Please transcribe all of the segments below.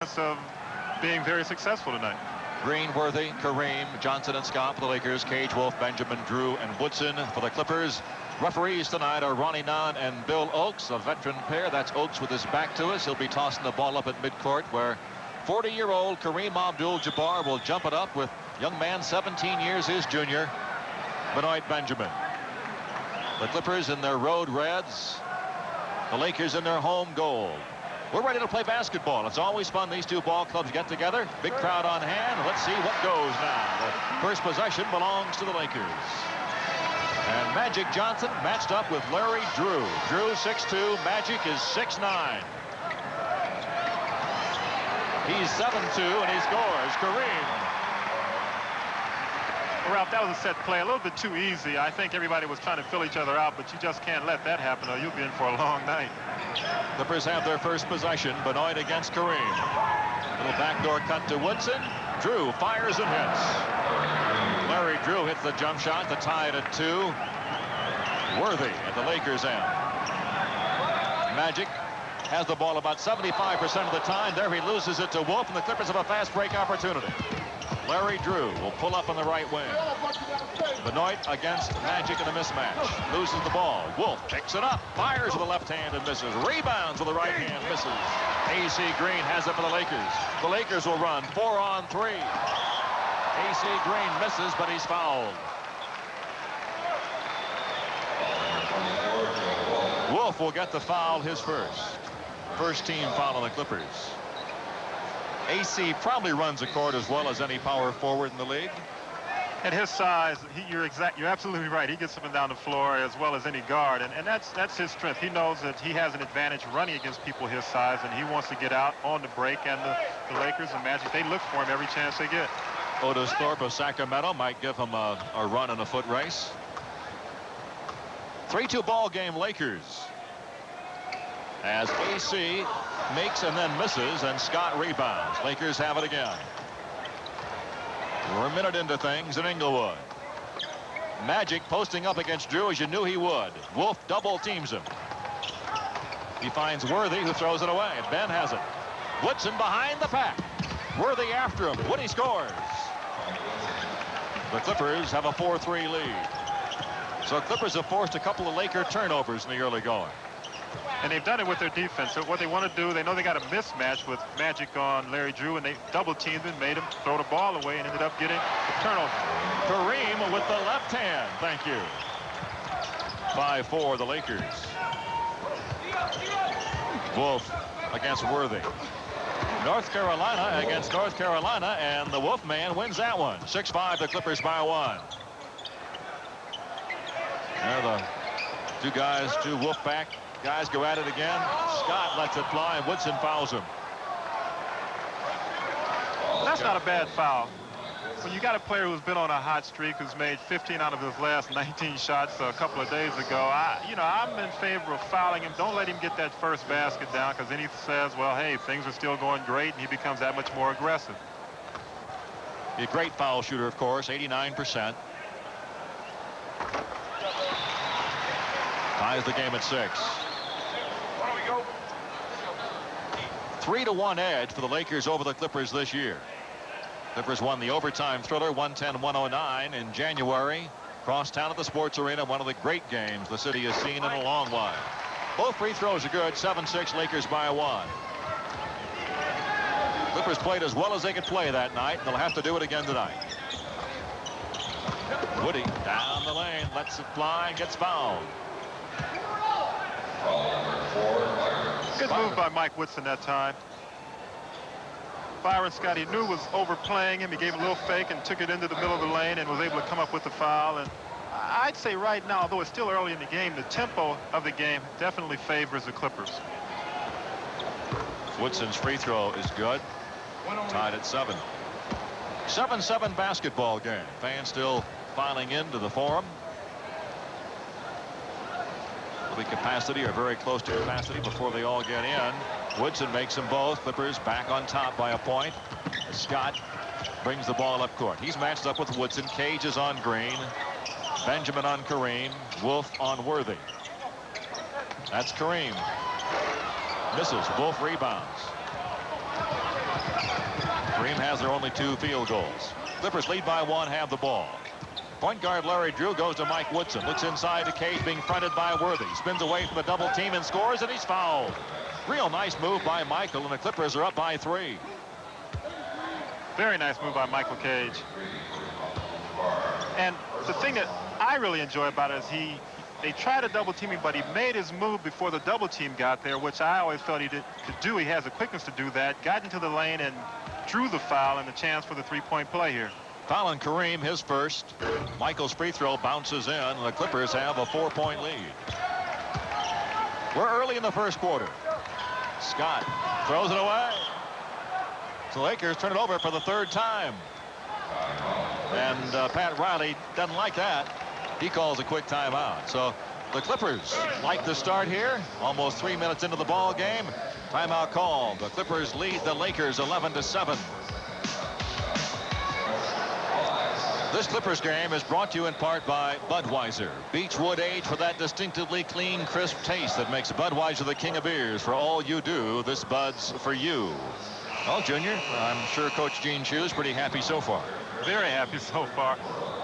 of being very successful tonight. Green, Worthy, Kareem, Johnson, and Scott for the Lakers. Cage, Wolf, Benjamin, Drew, and Woodson for the Clippers. Referees tonight are Ronnie Nunn and Bill Oakes, a veteran pair. That's Oakes with his back to us. He'll be tossing the ball up at midcourt, where 40-year-old Kareem Abdul-Jabbar will jump it up with young man, 17 years, his junior, Benoit Benjamin. The Clippers in their road reds, the Lakers in their home gold. We're ready to play basketball. It's always fun. These two ball clubs get together. Big crowd on hand. Let's see what goes now. The first possession belongs to the Lakers. And Magic Johnson matched up with Larry Drew. Drew 6'2", Magic is 6'9". He's 7'2", and he scores. Kareem. Well, Ralph, that was a set play. A little bit too easy. I think everybody was trying to fill each other out, but you just can't let that happen or you'll be in for a long night. Clippers have their first possession. Benoit against Kareem. Little backdoor cut to Woodson. Drew fires and hits. Larry Drew hits the jump shot to tie it at 2. Worthy at the Lakers end. Magic has the ball about 75% of the time. There he loses it to Wolf, and the Clippers have a fast break opportunity. Larry Drew will pull up on the right wing. Benoit against Magic in a mismatch. Loses the ball. Wolf picks it up. Fires with the left hand and misses. Rebounds with the right hand. Misses. A.C. Green has it for the Lakers. The Lakers will run 4-on-3. A.C. Green misses, but he's fouled. Wolf will get the foul, his first. First team foul on the Clippers. AC probably runs the court as well as any power forward in the league. At his size, you're absolutely right. He gets up and down the floor as well as any guard, and that's his strength. He knows that he has an advantage running against people his size, and he wants to get out on the break. And the Lakers and Magic, they look for him every chance they get. Otis Thorpe of Sacramento might give him a run in a foot race. 3-2 ball game, Lakers. As AC makes and then misses, and Scott rebounds. Lakers have it again. We're a minute into things in Inglewood. Magic posting up against Drew as you knew he would. Wolf double teams him. He finds Worthy, who throws it away. Ben has it. Woodson behind the pack. Worthy after him. Woody scores. The Clippers have a 4-3 lead. So Clippers have forced a couple of Laker turnovers in the early going. And they've done it with their defense. So what they want to do, they know they got a mismatch with Magic on Larry Drew, and they double teamed him, made him throw the ball away, and ended up getting the turnover. Kareem with the left hand. Thank you. 5-4 the Lakers. Wolf against Worthy. North Carolina against North Carolina, and the Wolfman wins that one. 6-5 the Clippers by 1. There the two guys, two Wolfpack guys go at it again. Scott lets it fly, and Woodson fouls him. That's not a bad foul. When you got a player who's been on a hot streak, who's made 15 out of his last 19 shots a couple of days ago, I'm in favor of fouling him. Don't let him get that first basket down, because then he says, well, hey, things are still going great, and he becomes that much more aggressive. A great foul shooter, of course, 89%. Ties the game at 6. 3-1 edge for the Lakers over the Clippers this year. Clippers won the overtime thriller 110-109 in January. Crosstown at the Sports Arena, one of the great games the city has seen in a long while. Both free throws are good. 7-6 Lakers by 1. Clippers played as well as they could play that night. They'll have to do it again tonight. Woody down the lane, lets it fly, and gets fouled. Good move by Mike Woodson that time. Byron Scott, he knew was overplaying him. He gave a little fake and took it into the middle of the lane and was able to come up with the foul. And I'd say right now, although it's still early in the game, the tempo of the game definitely favors the Clippers. Woodson's free throw is good. Tied at 7. 7-7 basketball game. Fans still filing into the Forum. The capacity or very close to capacity before they all get in. Woodson makes them both. Clippers back on top by a point. Scott brings the ball up court. He's matched up with Woodson. Cage is on Green. Benjamin on Kareem. Wolf on Worthy. That's Kareem. Misses. Wolf rebounds. has their only 2 field goals. Clippers lead by 1, have the ball. Point guard Larry Drew goes to Mike Woodson. Looks inside to Cage, being fronted by Worthy. Spins away from the double team and scores, and he's fouled. Real nice move by Michael, and the Clippers are up by 3. Very nice move by Michael Cage. And the thing that I really enjoy about it is they tried to double team him, but he made his move before the double team got there, which I always felt he could do. He has the quickness to do that. Got into the lane and drew the foul and the chance for the 3-point play here. Foul on Kareem, his first. Michael's free throw bounces in, and the Clippers have a 4-point lead. We're early in the first quarter. Scott throws it away. So the Lakers turn it over for the 3rd time. And Pat Riley doesn't like that. He calls a quick timeout. So the Clippers like the start here. Almost 3 minutes into the ball game. Timeout called. The Clippers lead the Lakers 11-7. This Clippers game is brought to you in part by Budweiser. Beechwood Age for that distinctively clean, crisp taste that makes Budweiser the king of beers. For all you do, this Bud's for you. Well, Junior, I'm sure Coach Gene Shue is pretty happy so far. Very happy so far.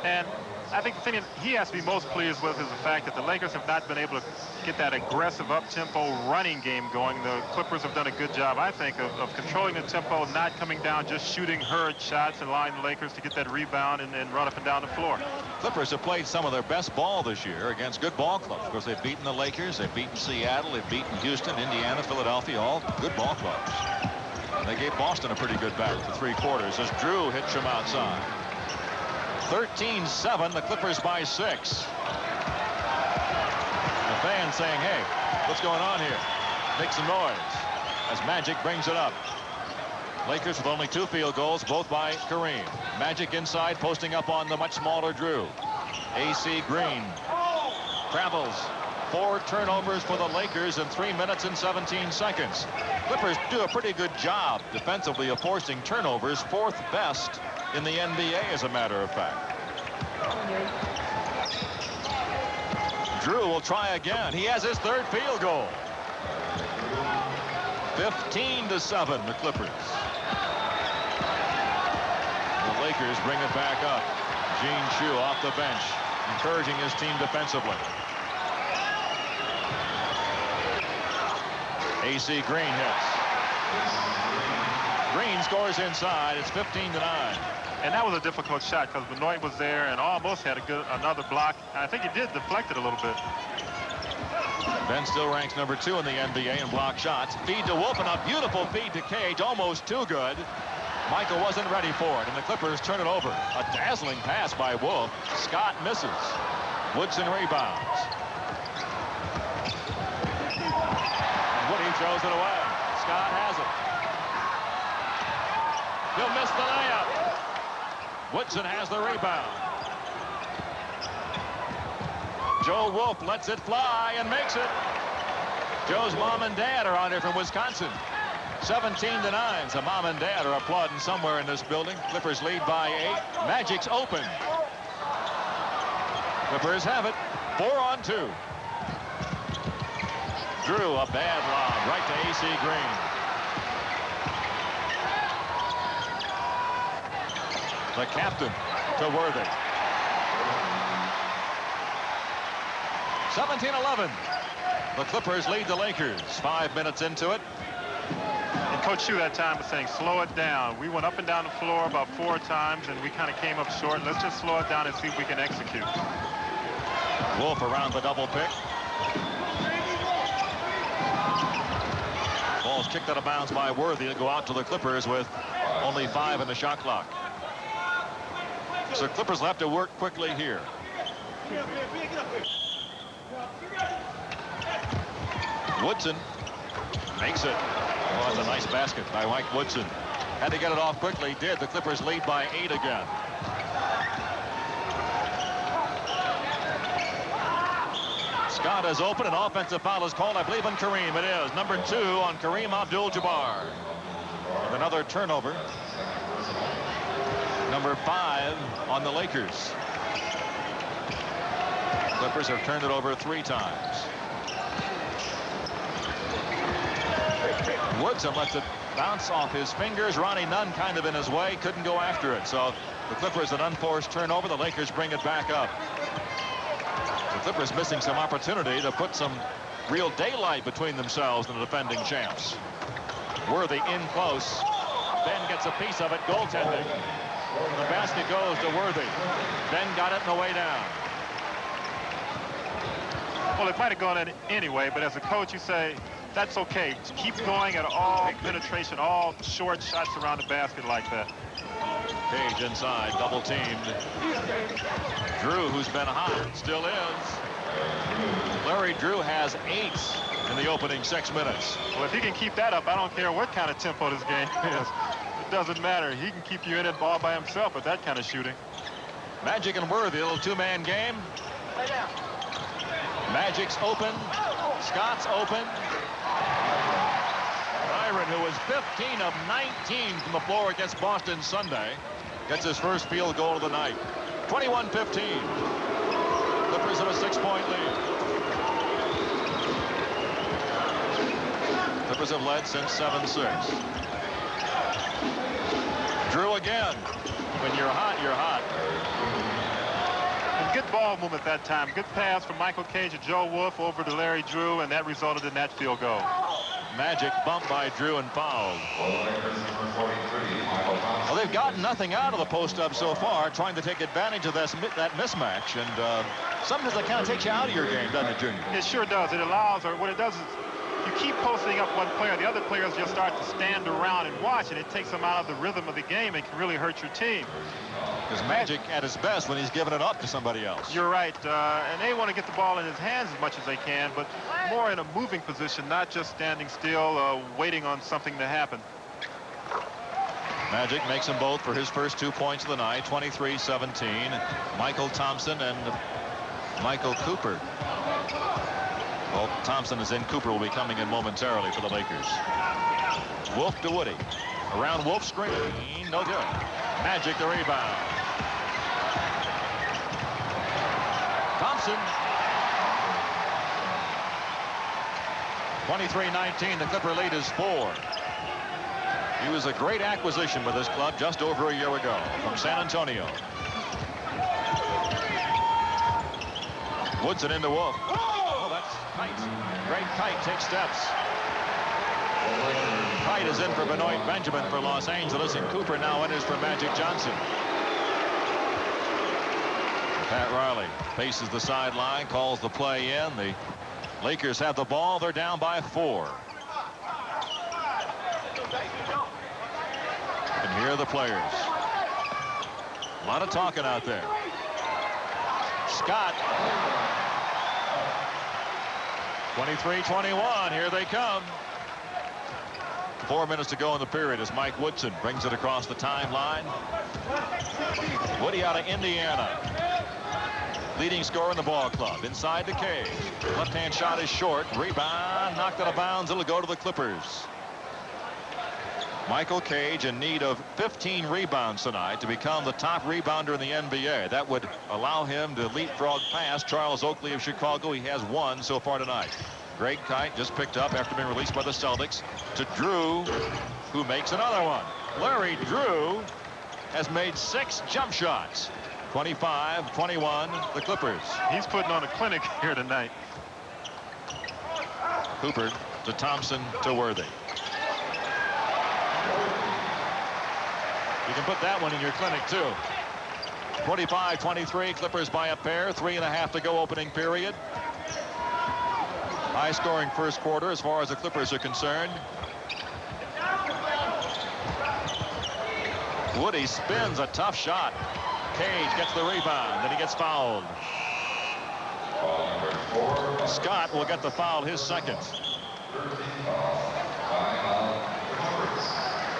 And I think the thing that he has to be most pleased with is the fact that the Lakers have not been able to get that aggressive up-tempo running game going. The Clippers have done a good job, I think, of controlling the tempo, not coming down, just shooting hurried shots and allowing the Lakers to get that rebound and run up and down the floor. Clippers have played some of their best ball this year against good ball clubs. Of course, they've beaten the Lakers, they've beaten Seattle, they've beaten Houston, Indiana, Philadelphia, all good ball clubs. They gave Boston a pretty good battle for 3 quarters as Drew hits them outside. 13-7, the Clippers by 6. The fans saying, hey, what's going on here? Make some noise as Magic brings it up. Lakers with only 2 field goals, both by Kareem. Magic inside, posting up on the much smaller Drew. AC Green travels. 4 turnovers for the Lakers in 3 minutes and 17 seconds. Clippers do a pretty good job defensively of forcing turnovers, 4th best in the NBA, as a matter of fact. Drew will try again. He has his 3rd field goal. 15-7, the Clippers. The Lakers bring it back up. Gene Shue off the bench, encouraging his team defensively. AC Green hits. Green scores inside. It's 15-9. And that was a difficult shot because Benoit was there and almost had another block. I think he did deflect it a little bit. Ben still ranks number 2 in the NBA in block shots. Feed to Wolf, and a beautiful feed to Cage. Almost too good. Michael wasn't ready for it, and the Clippers turn it over. A dazzling pass by Wolf. Scott misses. Woodson rebounds. Woody throws it away. Scott has it. He'll miss the layup. Woodson has the rebound. Joe Wolf lets it fly and makes it. Joe's mom and dad are on here from Wisconsin. 17-9. So mom and dad are applauding somewhere in this building. Clippers lead by 8. Magic's open. Clippers have it. 4-on-2. Drew, a bad lob right to AC Green. The captain to Worthy. 17-11. The Clippers lead the Lakers. 5 minutes into it. And Coach Shue that time was saying, slow it down. We went up and down the floor about 4 times, and we kind of came up short. Let's just slow it down and see if we can execute. Wolf around the double pick. Ball's kicked out of bounds by Worthy to go out to the Clippers with only 5 in the shot clock. So Clippers will have to work quickly here. Woodson makes it. Oh, that's a nice basket by Mike Woodson. Had to get it off quickly. Did. The Clippers lead by 8 again. Scott is open. An offensive foul is called, I believe, on Kareem. It is. Number 2 on Kareem Abdul-Jabbar. And another turnover. Number 5 on the Lakers. Clippers have turned it over 3 times. Woodson lets it Bounce off his fingers. Ronnie Nunn kind of in his way. Couldn't go after it. So the Clippers an unforced turnover. The Lakers bring it back up. The Clippers missing some opportunity to put some real daylight between themselves and the defending champs. Worthy in close. Ben gets a piece of it. Goaltending. The basket goes to Worthy. Ben got it on the way down. Well, it might have gone in anyway, but as a coach, you say, that's okay. Keep going at all penetration, all short shots around the basket like that. Cage inside, double teamed. Drew, who's been hot, still is. Larry Drew has 8 in the opening 6 minutes. Well, if he can keep that up, I don't care what kind of tempo this game is. It doesn't matter. He can keep you in that ball by himself with that kind of shooting. Magic and Worthy, a little two-man game. Magic's open. Scott's open. Byron, who was 15 of 19 from the floor against Boston Sunday, gets his first field goal of the night. 21-15. Clippers have a 6-point lead. Clippers have led since 7-6. Drew again. When you're hot, you're hot. And good ball movement that time. Good pass from Michael Cage and Joe Wolf over to Larry Drew, and that resulted in that field goal. Magic bumped by Drew and fouled. Well, they've gotten nothing out of the post-up so far, trying to take advantage of that mismatch. And sometimes that kind of takes you out of your game, doesn't it, Junior? It sure does. It allows, or what it does is you keep posting up one player, the other players just start to stand around and watch, and it takes them out of the rhythm of the game and can really hurt your team. Because Magic at his best when he's giving it up to somebody else. You're right, and they want to get the ball in his hands as much as they can, but more in a moving position, not just standing still, waiting on something to happen. Magic makes them both for his first 2 points of the night, 23-17. Michael Thompson and Michael Cooper. Well, Thompson is in. Cooper will be coming in momentarily for the Lakers. Wolf to Woody. Around Wolf's screen. No good. Magic the rebound. Thompson. 23-19. The Clipper lead is 4. He was a great acquisition with this club just over a year ago from San Antonio. Woodson into Wolf. Oh, that's Kite. Greg Kite takes steps. Kite is in for Benoit Benjamin for Los Angeles, and Cooper now enters for Magic Johnson. Pat Riley faces the sideline, calls the play in. The Lakers have the ball. They're down by 4. You can hear the players. A lot of talking out there. Scott. 23-21. Here they come. 4 minutes to go in the period as Mike Woodson brings it across the timeline. Woody out of Indiana. Leading scorer in the ball club. Inside the cage. Left-hand shot is short. Rebound. Knocked out of bounds. It'll go to the Clippers. Michael Cage in need of 15 rebounds tonight to become the top rebounder in the NBA. That would allow him to leapfrog past Charles Oakley of Chicago. He has 1 so far tonight. Greg Kite just picked up after being released by the Celtics to Drew, who makes another one. Larry Drew has made 6 jump shots. 25-21, the Clippers. He's putting on a clinic here tonight. Cooper to Thompson to Worthy. You can put that one in your clinic, too. 25-23, Clippers by a pair. 3.5 to go opening period. High-scoring first quarter as far as the Clippers are concerned. Woody spins a tough shot. Cage gets the rebound, then he gets fouled. Scott will get the foul, his second.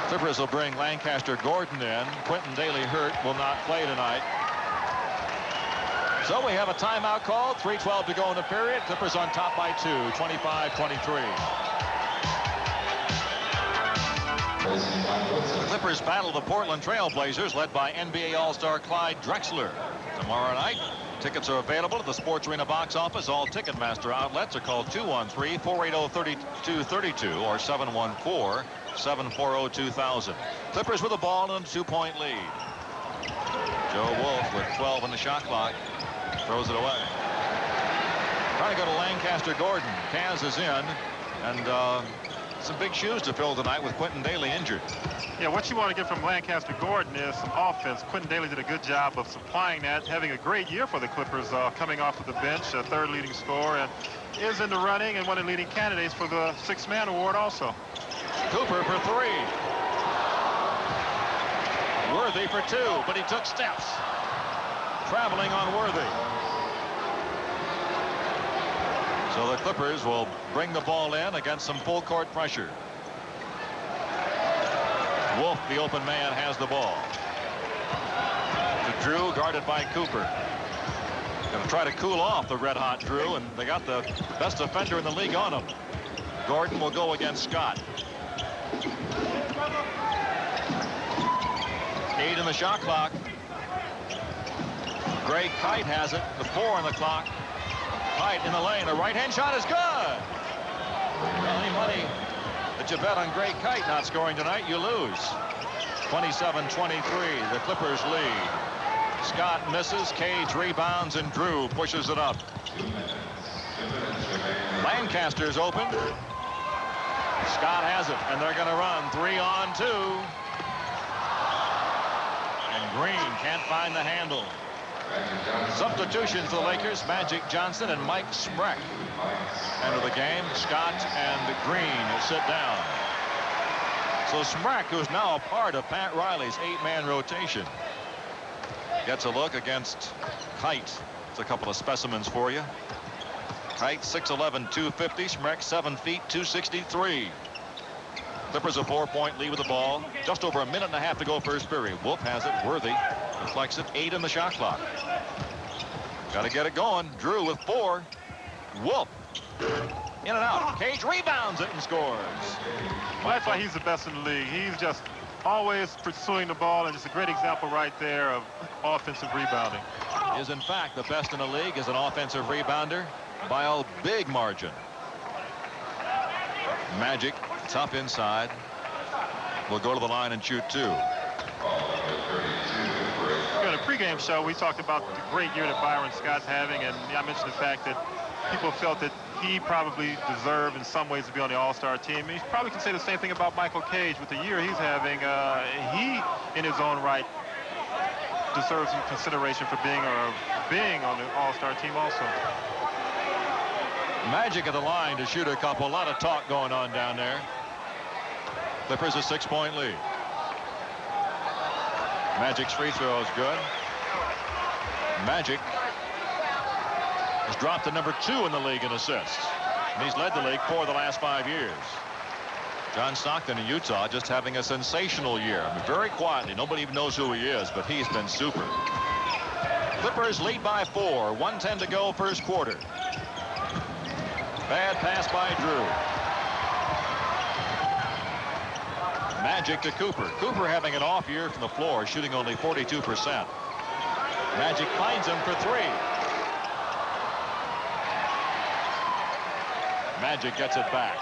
Clippers will bring Lancaster Gordon in. Quentin Daly hurt, will not play tonight. So we have a timeout called. 3:12 to go in the period. Clippers on top by 2, 25-23. The Clippers battle the Portland Trail Blazers, led by NBA All-Star Clyde Drexler. Tomorrow night, tickets are available at the Sports Arena box office. All Ticketmaster outlets are called 213-480-3232 or 7-4-0-2000. Clippers with the ball and a 2-point lead. Joe Wolf with 12 on the shot clock. Throws it away. Trying to go to Lancaster Gordon. Kaz is in. And some big shoes to fill tonight with Quentin Daly injured. Yeah, what you want to get from Lancaster Gordon is some offense. Quentin Daly did a good job of supplying that, having a great year for the Clippers, coming off of the bench, a third leading scorer, and is in the running and one of the leading candidates for the six-man award also. Cooper for three. Worthy for two, but he took steps. Traveling on Worthy. So the Clippers will bring the ball in against some full court pressure. Wolf, the open man, has the ball. To Drew, guarded by Cooper. Going to try to cool off the red-hot Drew, and they got the best defender in the league on him. Gordon will go against Scott. 8 in the shot clock. Greg Kite has it. The 4 on the clock. Kite in the lane. A right-hand shot is good. Well, any money that you bet on Greg Kite not scoring tonight, you lose. 27-23, the Clippers lead. Scott misses, Cage rebounds, and Drew pushes it up. Lancaster's open. Scott has it, and they're going to run 3-on-2. And Green can't find the handle. Substitutions for the Lakers, Magic Johnson and Mike Smrek enter the game. Scott and Green sit down. So Smrek, who's now a part of Pat Riley's 8-man rotation, gets a look against Kite. It's a couple of specimens for you. Kite 6'11", 250. Smrek 7 feet, 263. Clippers a 4-point lead with the ball. Just over a minute and a half to go first period. Wolf has it. Worthy deflects it. 8 in the shot clock. Got to get it going. Drew with 4. Wolf in and out. Cage rebounds it and scores. Well, that's why he's the best in the league. He's just always pursuing the ball, and just a great example right there of offensive rebounding. Is in fact the best in the league as an offensive rebounder by a big margin. Magic, tough inside, will go to the line and shoot 2. In a pregame show, we talked about the great year that Byron Scott's having, and I mentioned the fact that people felt that he probably deserved in some ways to be on the All-Star team. You probably can say the same thing about Michael Cage with the year he's having. He, in his own right, deserves some consideration for being on the All-Star team also. Magic at the line to shoot a couple. A lot of talk going on down there. Clippers a 6-point lead. Magic's free throw is good. Magic has dropped to number 2 in the league in assists. And he's led the league for the last 5 years. John Stockton in Utah just having a sensational year. I mean, very quietly. Nobody even knows who he is, but he's been super. Clippers lead by 4. 1:10 to go first quarter. Bad pass by Drew. Magic to Cooper. Cooper having an off year from the floor, shooting only 42%. Magic finds him for 3. Magic gets it back.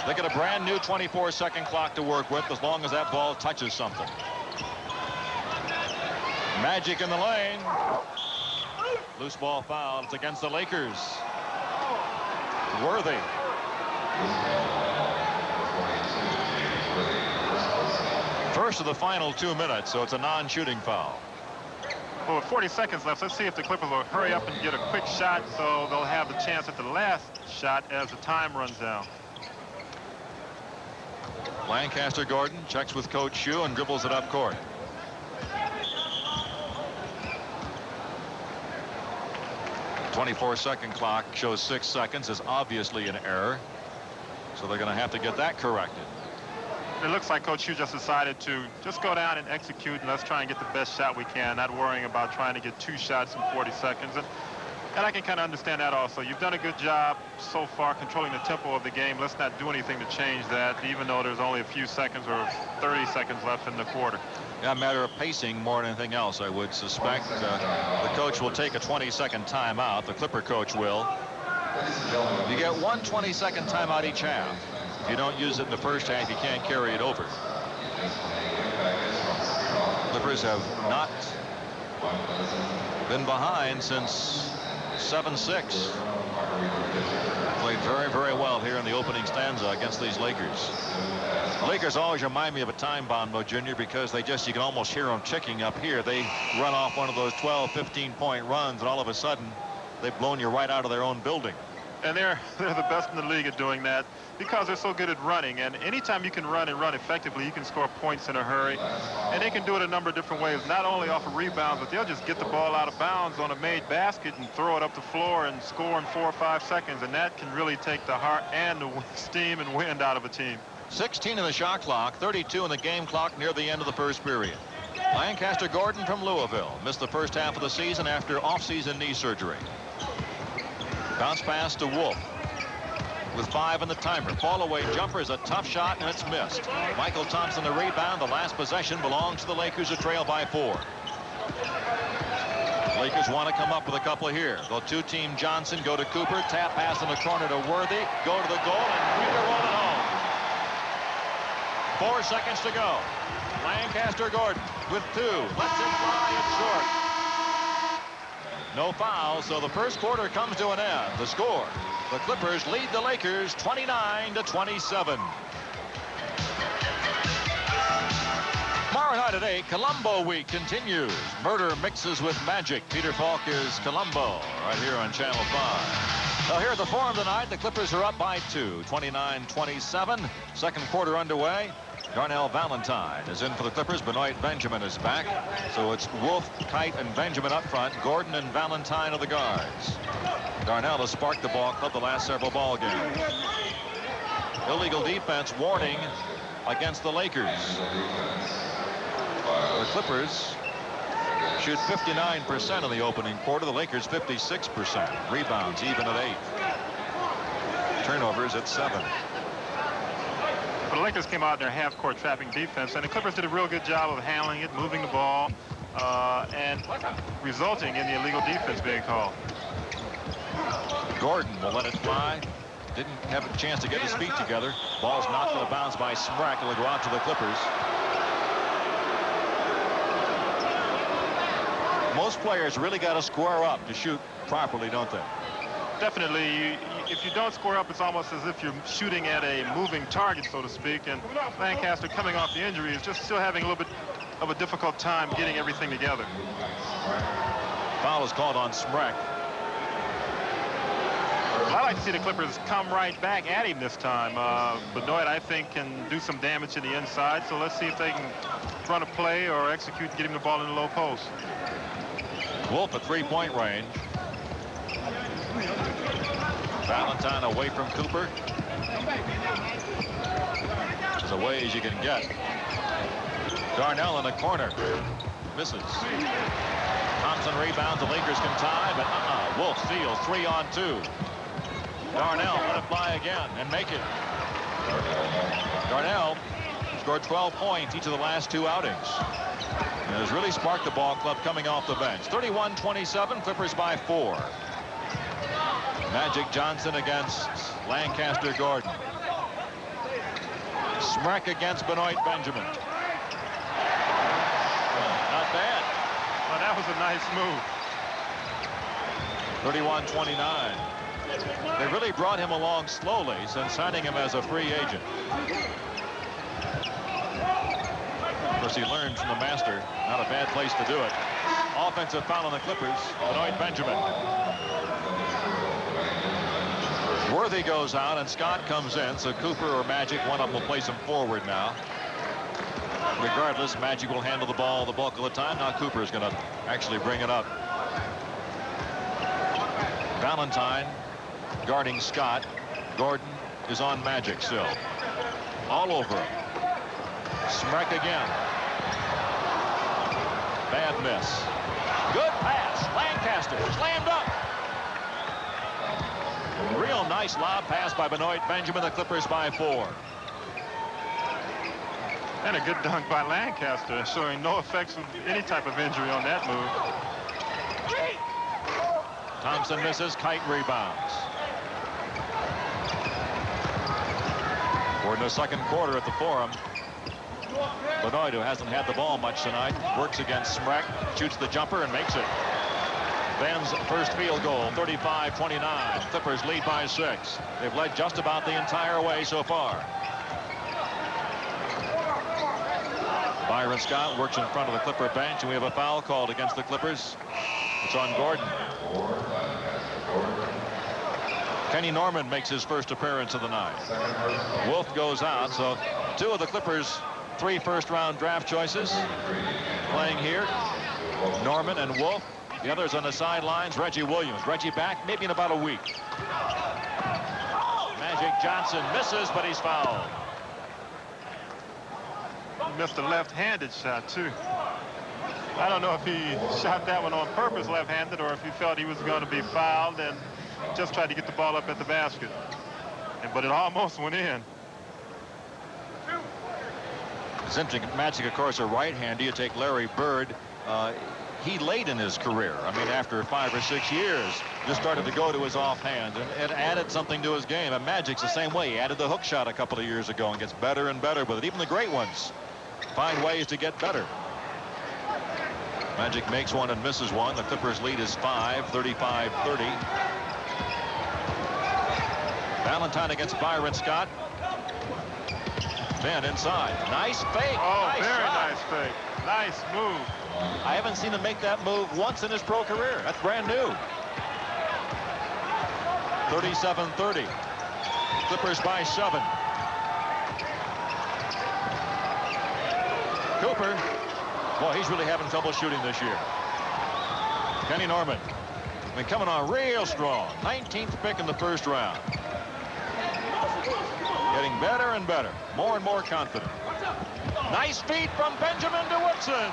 They get a brand new 24-second clock to work with as long as that ball touches something. Magic in the lane. Loose ball foul. It's against the Lakers. Worthy. First of the final 2 minutes, so it's a non-shooting foul. Well, with 40 seconds left, let's see if the Clippers will hurry up and get a quick shot so they'll have the chance at the last shot as the time runs down. Lancaster Gordon checks with Coach Shue and dribbles it up court. The 24-second clock shows 6 seconds is obviously an error, so they're going to have to get that corrected. It looks like Coach Shue just decided to just go down and execute, and let's try and get the best shot we can, not worrying about trying to get 2 shots in 40 seconds. And I can kind of understand that also. You've done a good job so far controlling the tempo of the game. Let's not do anything to change that, even though there's only a few seconds or 30 seconds left in the quarter. Yeah, a matter of pacing more than anything else, I would suspect. The coach will take a 20-second timeout. The Clipper coach will. You get one 20-second timeout each half. If you don't use it in the first half, you can't carry it over. Clippers have not been behind since 7-6. Played very, very well here in the opening stanza against these Lakers. The Lakers always remind me of a time bomb, though, Junior, because you can almost hear them ticking up here. They run off one of those 12, 15-point runs, and all of a sudden, they've blown you right out of their own building. And they're the best in the league at doing that because they're so good at running. And anytime you can run and run effectively, you can score points in a hurry. And they can do it a number of different ways, not only off of rebounds, but they'll just get the ball out of bounds on a made basket and throw it up the floor and score in 4 or 5 seconds. And that can really take the heart and the steam and wind out of a team. 16 in the shot clock, 32 in the game clock near the end of the first period. Lancaster Gordon from Louisville missed the first half of the season after off-season knee surgery. Bounce pass to Wolf with 5 in the timer. Fall away jumper is a tough shot, and it's missed. Michael Thompson the rebound. The last possession belongs to the Lakers, who trail by 4. Lakers want to come up with a couple here. Go two-team Johnson, go to Cooper. Tap pass in the corner to Worthy. Go to the goal, and Krieger won it home. 4 seconds to go. Lancaster Gordon with 2. Lets it fly. It's short. No foul, so the first quarter comes to an end. The score: the Clippers lead the Lakers 29-27. Tomorrow night at 8, Columbo Week continues. Murder mixes with magic. Peter Falk is Columbo right here on Channel 5. Well, here at the Forum tonight, the Clippers are up by 2, 29-27. Second quarter underway. Darnell Valentine is in for the Clippers. Benoit Benjamin is back. So it's Wolf, Kite, and Benjamin up front. Gordon and Valentine are the guards. Darnell has sparked the ball club the last several ball games. Illegal defense warning against the Lakers. The Clippers shoot 59% in the opening quarter. The Lakers 56%. Rebounds even at 8. Turnovers at 7. But the Lakers came out in their half-court trapping defense, and the Clippers did a real good job of handling it, moving the ball, and resulting in the illegal defense being called. Gordon will let it fly. Didn't have a chance to get his feet together. Ball's knocked out of bounds by Smrek. It'll go out to the Clippers. Most players really got to square up to shoot properly, don't they? Definitely. If you don't square up, it's almost as if you're shooting at a moving target, so to speak. And Lancaster, coming off the injury, is just still having a little bit of a difficult time getting everything together. Foul is called on Smrek. Well, I like to see the Clippers come right back at him this time. Benoit, I think, can do some damage to the inside. So let's see if they can run a play or execute and get him the ball in the low post. Wolf at 3-point range. Valentine away from Cooper. As away as you can get. Darnell in the corner. Misses. Thompson rebounds. The Lakers can tie, but Wolf steals. 3-on-2. Darnell let it fly again and make it. Darnell scored 12 points each of the last 2 outings. And has really sparked the ball club coming off the bench. 31-27, Clippers by 4. Magic Johnson against Lancaster Gordon. Smrek against Benoit Benjamin. Not bad. Well, that was a nice move. 31-29. They really brought him along slowly since signing him as a free agent. Of course, he learned from the master. Not a bad place to do it. Offensive foul on the Clippers. Benoit Benjamin. Worthy goes out and Scott comes in, so Cooper or Magic, one of them will place him forward now. Regardless, Magic will handle the ball the bulk of the time. Now Cooper is going to actually bring it up. Valentine guarding Scott. Gordon is on Magic still. All over him. Smrek again. Bad miss. Good pass. Lancaster slammed up. Real nice lob pass by Benoit Benjamin. The Clippers by 4. And a good dunk by Lancaster, showing no effects of any type of injury on that move. Thompson misses. Kite rebounds. We're in the second quarter at the Forum. Benoit, who hasn't had the ball much tonight, works against Smrek, shoots the jumper and makes it. Ben's first field goal, 35-29. Clippers lead by 6. They've led just about the entire way so far. Byron Scott works in front of the Clipper bench, and we have a foul called against the Clippers. It's on Gordon. Kenny Norman makes his first appearance of the night. Wolf goes out, so 2 of the Clippers' 3 first-round draft choices playing here. Norman and Wolf. The others on the sidelines, Reggie Williams. Reggie back maybe in about a week. Magic Johnson misses, but he's fouled. He missed a left-handed shot, too. I don't know if he shot that one on purpose left-handed or if he felt he was going to be fouled and just tried to get the ball up at the basket. But it almost went in. It's interesting. Magic, of course, a right-hander. You take Larry Bird. He late in his career. I mean, after 5 or 6 years, just started to go to his offhand, and it added something to his game. And Magic's the same way. He added the hook shot a couple of years ago and gets better and better with it. Even the great ones find ways to get better. Magic makes one and misses one. The Clippers lead is 5, 35-30. Valentine against Byron Scott. Ben inside. Nice fake. Oh, nice very shot. nice fake. Nice move. I haven't seen him make that move once in his pro career. That's brand new. 37-30. Clippers by 7. Cooper. Boy, he's really having trouble shooting this year. Kenny Norman. I mean, coming on real strong. 19th pick in the first round. Getting better and better. More and more confident. Nice feed from Benjamin to Woodson.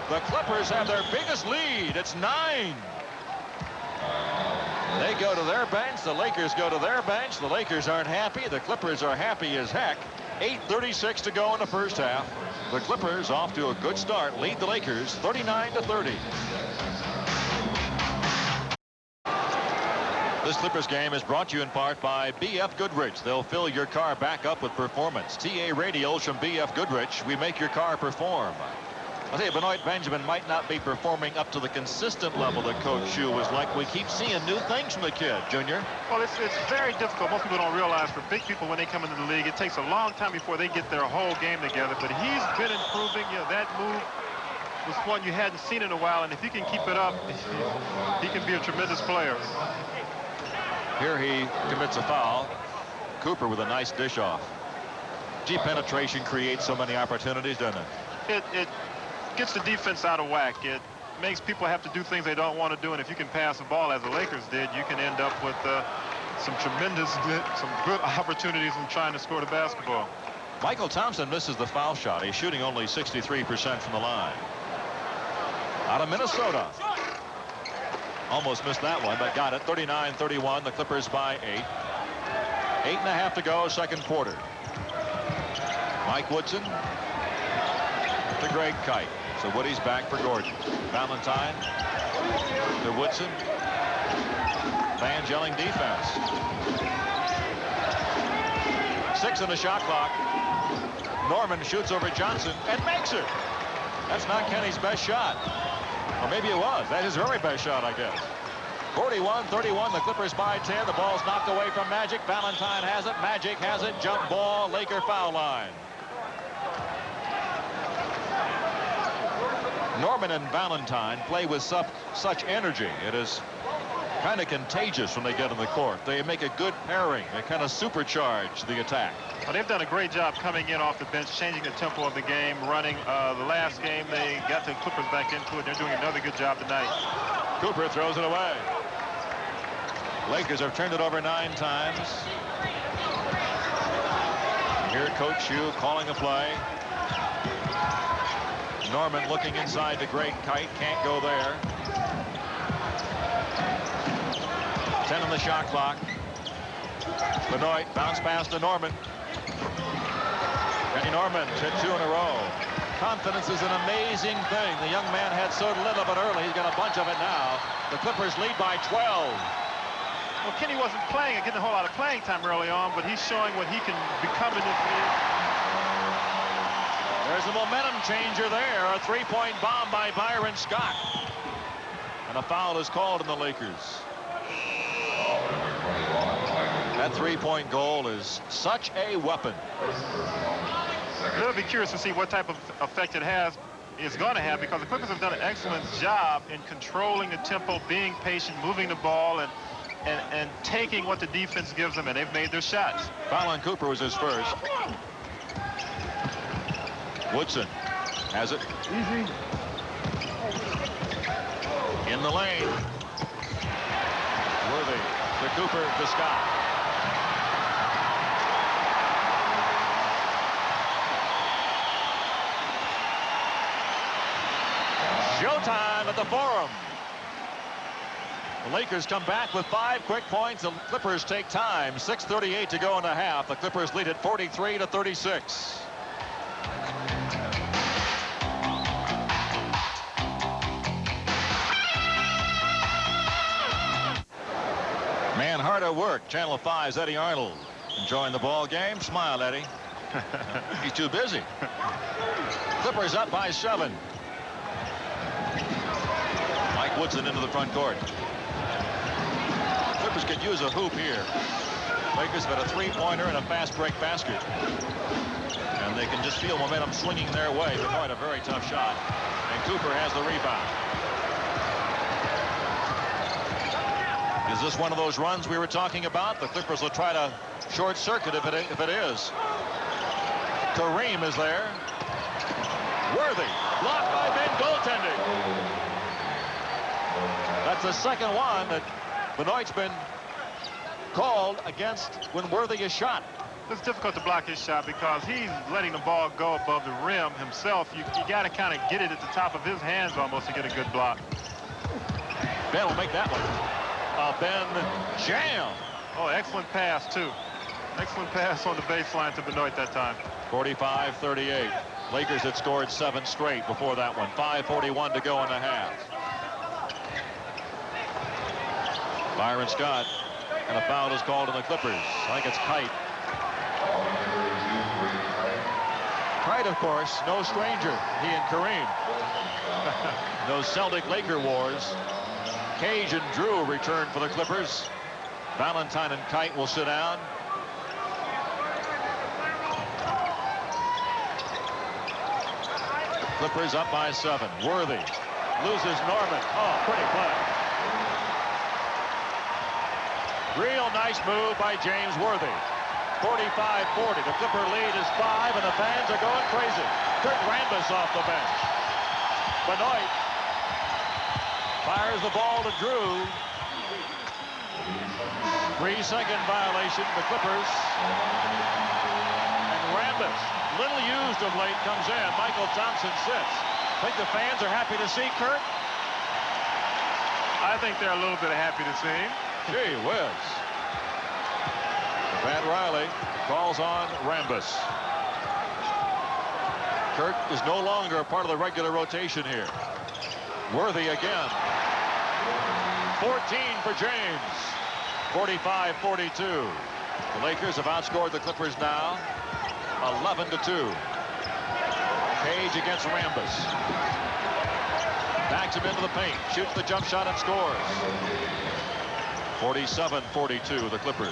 The Clippers have their biggest lead. It's 9. They go to their bench. The Lakers go to their bench. The Lakers aren't happy. The Clippers are happy as heck. 8:36 to go in the first half. The Clippers off to a good start. Lead the Lakers 39-30. This Clippers game is brought to you in part by BF Goodrich. They'll fill your car back up with performance. TA radials from BF Goodrich. We make your car perform. I'll tell you, Benoit Benjamin might not be performing up to the consistent level that Coach Shue was like. We keep seeing new things from the kid, Junior. Well, it's very difficult. Most people don't realize for big people when they come into the league, it takes a long time before they get their whole game together. But he's been improving. You know, that move was one you hadn't seen in a while. And if he can keep it up, he can be a tremendous player. Here he commits a foul. Cooper with a nice dish off. Gee, penetration creates so many opportunities, doesn't it? It gets the defense out of whack. It makes people have to do things they don't want to do. And if you can pass the ball, as the Lakers did, you can end up with some good opportunities in trying to score the basketball. Michael Thompson misses the foul shot. He's shooting only 63% from the line. Out of Minnesota. Almost missed that one, but got it. 39-31. The Clippers by 8. 8.5 to go, second quarter. Mike Woodson to Greg Kite. So Woody's back for Gordon. Valentine to Woodson. Fans yelling defense. 6 on the shot clock. Norman shoots over Johnson and makes it. That's not Kenny's best shot. Or maybe it was. That is his very best shot, I guess. 41-31. The Clippers by 10. The ball's knocked away from Magic. Valentine has it. Magic has it. Jump ball. Laker foul line. Norman and Valentine play with such energy. It is kind of contagious when they get on the court. They make a good pairing. They kind of supercharge the attack. Well, they've done a great job coming in off the bench, changing the tempo of the game, running. The last game, they got the Clippers back into it. They're doing another good job tonight. Cooper throws it away. Lakers have turned it over 9 times. Here, Coach Shue calling a play. Norman looking inside to Greg Kite. Can't go there. 10 on the shot clock. Benoit bounce pass to Norman. Kenny Norman hit 2 in a row. Confidence is an amazing thing. The young man had so little of it early. He's got a bunch of it now. The Clippers lead by 12. Well, Kenny wasn't playing and getting a whole lot of playing time early on, but he's showing what he can become in this league. There's a momentum changer there. A three-point bomb by Byron Scott. And a foul is called on the Lakers. That three-point goal is such a weapon. We'll be curious to see what type of effect it is going to have, because the Clippers have done an excellent job in controlling the tempo, being patient, moving the ball, and taking what the defense gives them, and they've made their shots. Fallon Cooper was his first. Woodson has it. Easy. In the lane. Worthy to Cooper to Scott. Showtime at the Forum. The Lakers come back with 5 quick points. The Clippers take time. 6:38 to go in the half. The Clippers lead at 43-36. Man hard at work. Channel 5's Eddie Arnold enjoying the ball game. Smile, Eddie. He's too busy. Clippers up by 7. Mike Woodson into the front court. Clippers could use a hoop here. Lakers have had a three-pointer and a fast break basket. And they can just feel momentum swinging their way. Benoit, a very tough shot. And Cooper has the rebound. Is this one of those runs we were talking about? The Clippers will try to short circuit if it is. Kareem is there. Worthy. Blocked by Ben, goaltending. That's the second one that Benoit's been called against when Worthy is shot. It's difficult to block his shot because he's letting the ball go above the rim himself. You got to kind of get it at the top of his hands almost to get a good block. Ben will make that one. Ben jam. Oh, excellent pass, too. Excellent pass on the baseline to Benoit that time. 45-38. Lakers had scored 7 straight before that one. 5:41 to go in the half. Byron Scott, and a foul is called on the Clippers. I think it's Kite. Kite, of course, no stranger. He and Kareem. Those Celtic-Laker wars. Cage and Drew return for the Clippers. Valentine and Kite will sit down. Clippers up by 7. Worthy loses Norman. Oh, pretty play. Real nice move by James Worthy. 45-40. The Clipper lead is 5, and the fans are going crazy. Kurt Rambis off the bench. Benoit fires the ball to Drew. 3-second violation. The Clippers. And Rambis, little used of late, comes in. Michael Thompson sits. Think the fans are happy to see Kurt? I think they're a little bit happy to see him. Gee whiz. Pat Riley calls on Rambis. Kurt is no longer a part of the regular rotation here. Worthy again. 14 for James. 45-42. The Lakers have outscored the Clippers now 11-2. Cage against Rambis. Backs him into the paint. Shoots the jump shot and scores. 47-42, the Clippers.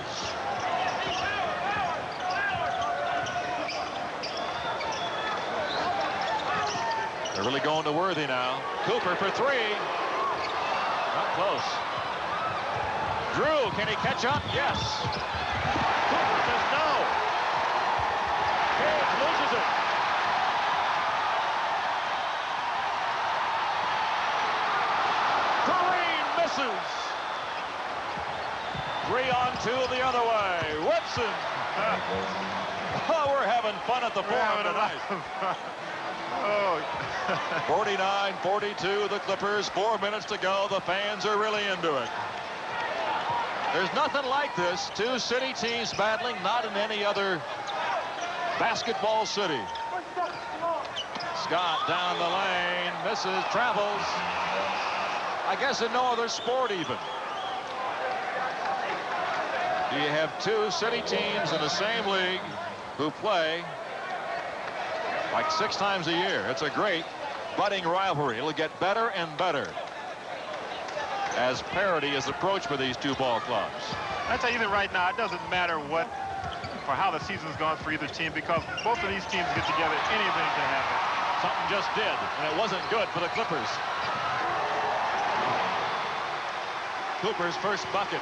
They're really going to Worthy now. Cooper for 3. Not close. Drew, can he catch up? Yes. Cooper says no. Cage loses it. Kareem misses. 3-on-2 the other way. Woodson. Oh, we're having fun at the Forum tonight. Oh. 49-42, the Clippers. 4 minutes to go. The fans are really into it. There's nothing like this. 2 city teams battling, not in any other basketball city. Scott down the lane, misses, travels. I guess in no other sport even. You have two city teams in the same league who play like 6 times a year. It's a great budding rivalry. It'll get better and better as parity is approached for these two ball clubs. I tell you that right now, it doesn't matter what or how the season's gone for either team, because both of these teams get together, anything can happen. Something just did, and it wasn't good for the Clippers. Cooper's first bucket.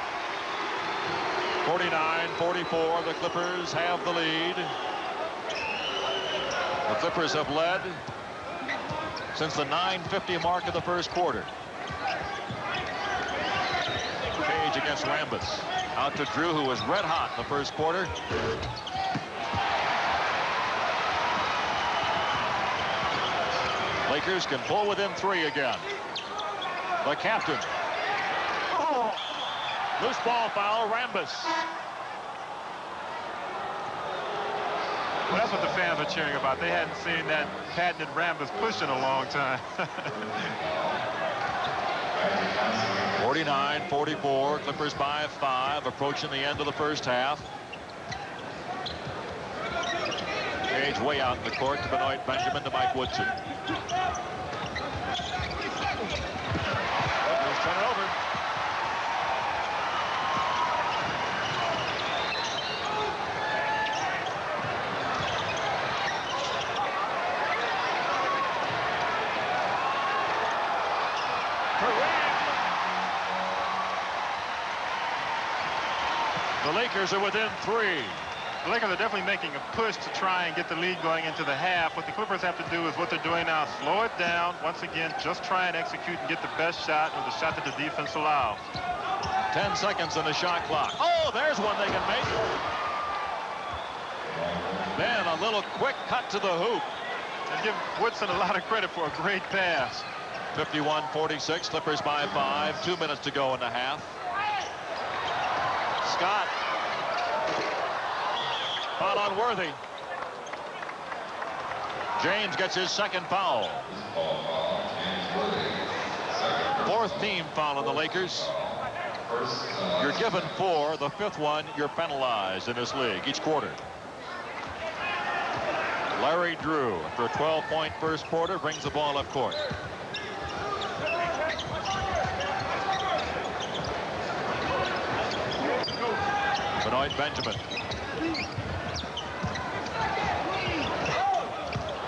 49-44, the Clippers have the lead. The Clippers have led since the 9:50 mark of the first quarter. Page against Rambis. Out to Drew, who was red hot in the first quarter. Lakers can pull within 3 again. The captain. Loose ball foul, Rambis. Well, that's what the fans are cheering about. They hadn't seen that patented Rambis push in a long time. 49-44, Clippers by 5, approaching the end of the first half. Page way out in the court to Benoit Benjamin to Mike Woodson. Let's turn it over. The Lakers are within 3. The Lakers are definitely making a push to try and get the lead going into the half. What the Clippers have to do is what they're doing now. Slow it down. Once again, just try and execute and get the best shot, or the shot that the defense allows. 10 seconds on the shot clock. Oh, there's one they can make. Then a little quick cut to the hoop. And give Woodson a lot of credit for a great pass. 51-46, Clippers by 5. 2 minutes to go in the half. Scott. Foul on Worthy. James gets his second foul. 4th team foul on the Lakers. You're given 4. The 5th one, you're penalized in this league each quarter. Larry Drew, after a 12-point first quarter, brings the ball up court. Benoit Benjamin.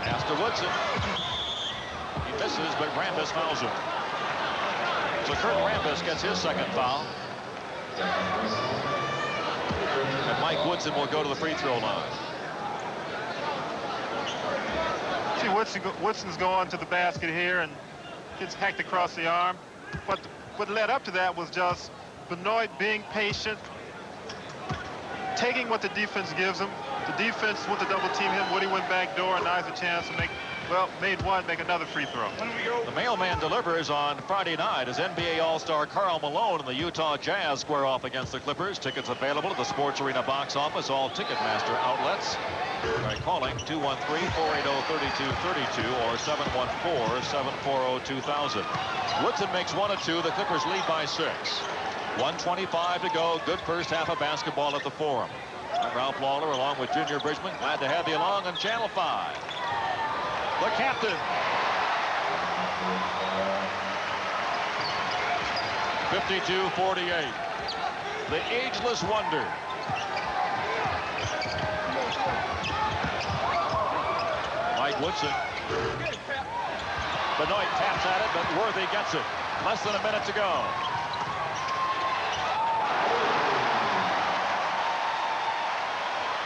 Pass to Woodson. He misses, but Rambis fouls him. So Kurt Rambis gets his second foul. And Mike Woodson will go to the free throw line. See, Woodson's going to the basket here and gets hacked across the arm. But what led up to that was just Benoit being patient, taking what the defense gives him. The defense went to double team him. Woody went back door, and now has a chance to make, well, made one, make another free throw. The mailman delivers on Friday night as NBA All-Star Karl Malone and the Utah Jazz square off against the Clippers. Tickets available at the Sports Arena box office, all Ticketmaster outlets. By calling 213-480-3232 or 714-740-2000. Woodson makes 1 of 2. The Clippers lead by 6. 1:25 to go. Good first half of basketball at the Forum. I'm Ralph Lawler along with Junior Bridgman. Glad to have you along on Channel 5. The captain. 52-48. The ageless wonder. Mike Woodson. Benoit taps at it, but Worthy gets it. Less than a minute to go.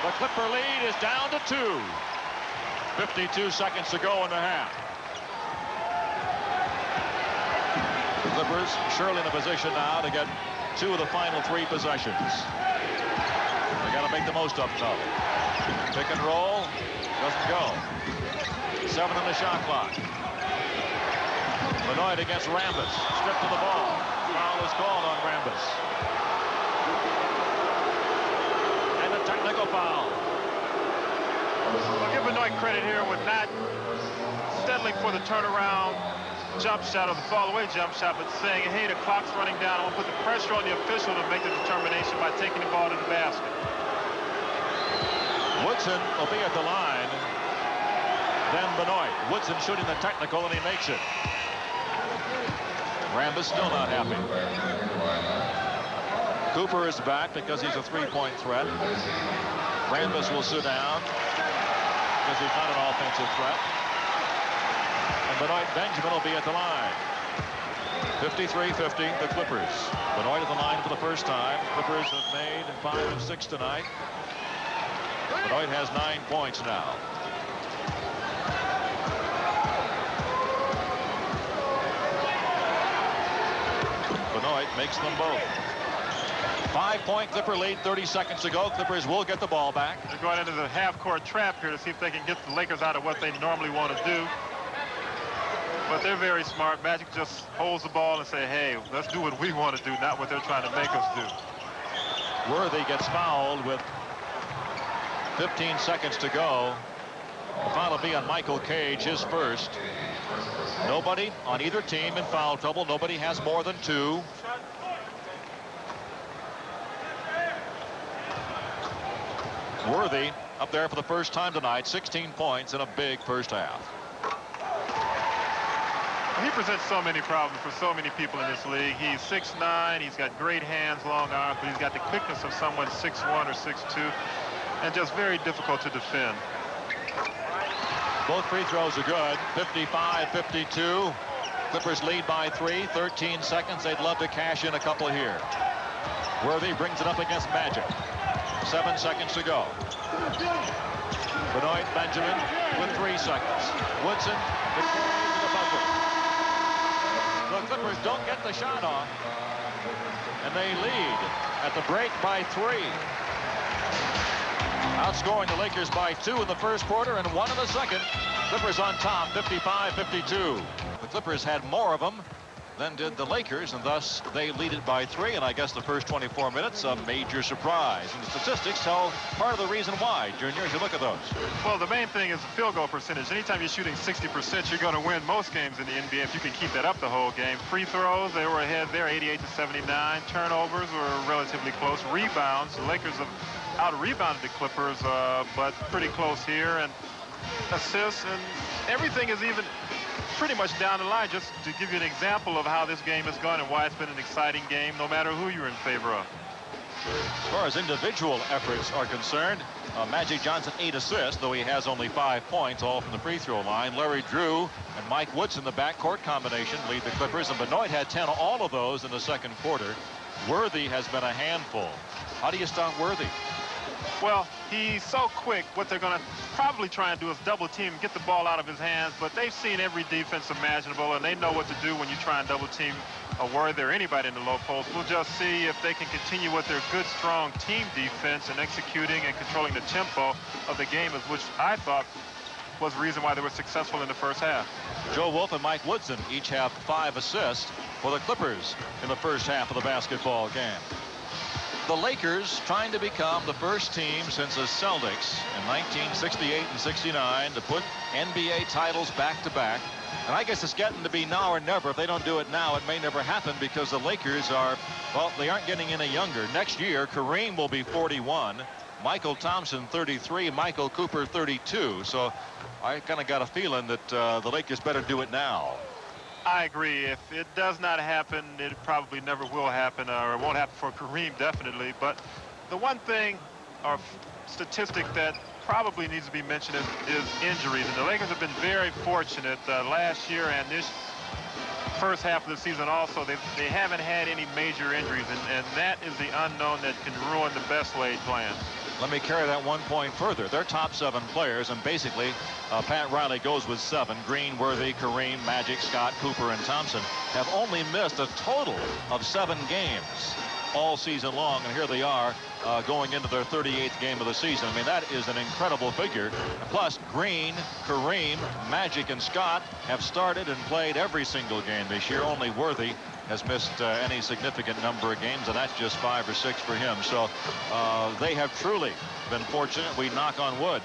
The Clipper lead is down to 2. 52 seconds to go in the half. The Clippers surely in a position now to get 2 of the final 3 possessions. They got to make the most of them. Pick and roll doesn't go. 7 on the shot clock. Benoit against Rambis. Stripped to the ball. Foul is called on Rambis. And a technical foul. I'll give Benoit credit here with not settling for the turnaround, jump shot or the fall away jump shot, but saying, hey, the clock's running down. I want to put the pressure on the official to make the determination by taking the ball to the basket. Woodson will be at the line. Then Benoit. Woodson shooting the technical, and he makes it. Rambis still not happy. Cooper is back because he's a three-point threat. Rambis will sit down because he's not an offensive threat. And Benoit Benjamin will be at the line. 53-50, the Clippers. Benoit at the line for the first time. Clippers have made 5 of 6 tonight. Benoit has 9 points now. Benoit makes them both. 5-point Clipper lead 30 seconds to go. Clippers will get the ball back. They're going into the half-court trap here to see if they can get the Lakers out of what they normally want to do. But they're very smart. Magic just holds the ball and say, hey, let's do what we want to do, not what they're trying to make us do. Worthy gets fouled with 15 seconds to go. The foul will be on Michael Cage, his first. Nobody on either team in foul trouble. Nobody has more than 2. Worthy up there for the first time tonight. 16 points in a big first half. He presents so many problems for so many people in this league. He's 6'9", he's got great hands, long arms, but he's got the quickness of someone 6'1" or 6'2", and just very difficult to defend. Both free throws are good. 55-52. Clippers lead by 3. 13 seconds. They'd love to cash in a couple here. Worthy brings it up against Magic. 7 seconds to go. Benoit Benjamin with 3 seconds. Woodson to the buzzer. The Clippers don't get the shot off, and they lead at the break by 3. Outscoring the Lakers by 2 in the first quarter and 1 in the second. Clippers on top, 55-52. The Clippers had more of them than did the Lakers, and thus they lead it by 3. And I guess the first 24 minutes, a major surprise. And the statistics tell part of the reason why. Junior, as you look at those. Well, the main thing is the field goal percentage. Anytime you're shooting 60%, you're going to win most games in the NBA if you can keep that up the whole game. Free throws, they were ahead there, 88-79. Turnovers were relatively close. Rebounds, the Lakers have out-rebounded the Clippers, but pretty close here. And assists, and everything is even pretty much down the line. Just to give you an example of how this game has gone and why it's been an exciting game, no matter who you're in favor of. As far as individual efforts are concerned, Magic Johnson 8 assists, though he has only 5 points, all from the free throw line. Larry Drew and Mike Woodson, the backcourt combination, lead the Clippers, and Benoit had 10, all of those in the second quarter. Worthy has been a handful. How do you stop Worthy? Well, he's so quick. What they're going to probably try and do is double team, get the ball out of his hands, but they've seen every defense imaginable, and they know what to do when you try and double team a Worthy or anybody in the low post. We'll just see if they can continue with their good, strong team defense and executing and controlling the tempo of the game, which I thought was the reason why they were successful in the first half. Joe Wolf and Mike Woodson each have 5 assists for the Clippers in the first half of the basketball game. The Lakers trying to become the first team since the Celtics in 1968 and 69 to put NBA titles back-to-back. And I guess it's getting to be now or never. If they don't do it now, it may never happen because the Lakers are, well, they aren't getting any younger. Next year, Kareem will be 41, Michael Thompson 33, Michael Cooper 32. So I kind of got a feeling that the Lakers better do it now. I agree. If it does not happen, it probably never will happen, or it won't happen for Kareem, definitely. But the one thing or statistic that probably needs to be mentioned is injuries. And the Lakers have been very fortunate last year and this first half of the season also. They haven't had any major injuries, and that is the unknown that can ruin the best laid plans. Let me carry that 1 point further. Their top 7 players, and basically Pat Riley goes with 7. Green, Worthy, Kareem, Magic, Scott, Cooper, and Thompson have only missed a total of 7 games all season long, and here they are going into their 38th game of the season. I mean, that is an incredible figure. Plus, Green, Kareem, Magic, and Scott have started and played every single game this year. Only Worthy has missed any significant number of games, and that's just 5 or 6 for him. So they have truly been fortunate. We knock on wood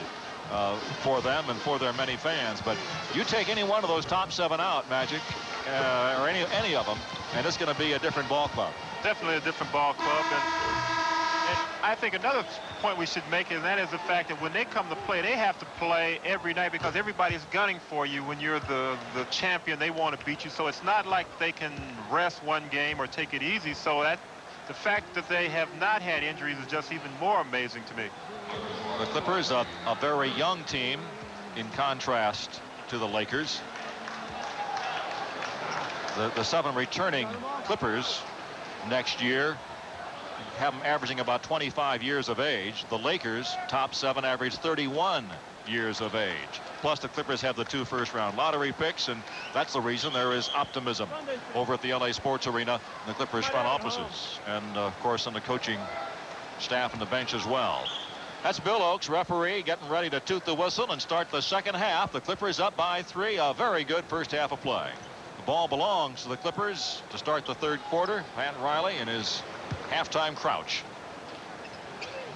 for them and for their many fans. But you take any one of those top 7 out, Magic, or any of them, and it's going to be a different ball club. Definitely a different ball club. And I think another point we should make, and that is the fact that when they come to play, they have to play every night because everybody's gunning for you. When you're the champion, they want to beat you. So it's not like they can rest one game or take it easy. So that the fact that they have not had injuries is just even more amazing to me. The Clippers, a very young team in contrast to the Lakers. The 7 returning Clippers next year have them averaging about 25 years of age. The Lakers, top 7, average 31 years of age. Plus the Clippers have the 2 first-round lottery picks, and that's the reason there is optimism over at the LA Sports Arena in the Clippers front offices, and of course on the coaching staff and the bench as well. That's Bill Oakes, referee, getting ready to toot the whistle and start the second half. The Clippers up by 3. A very good first half of play. The ball belongs to the Clippers to start the third quarter. Pat Riley in his halftime crouch.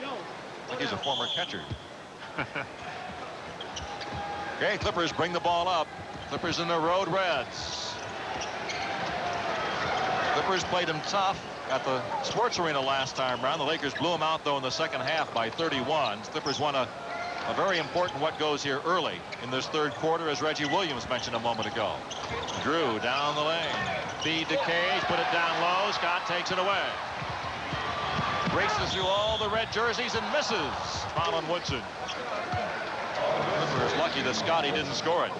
I think he's a former catcher. Okay, Clippers bring the ball up. Clippers in the road Reds. Clippers played them tough at the Sports Arena last time around. The Lakers blew them out, though, in the second half by 31. Clippers won a very important what goes here early in this third quarter, as Reggie Williams mentioned a moment ago. Drew down the lane. Feed to Cage, put it down low. Scott takes it away. Races through all the red jerseys and misses. Colin Woodson. Clippers lucky that Scotty didn't score it.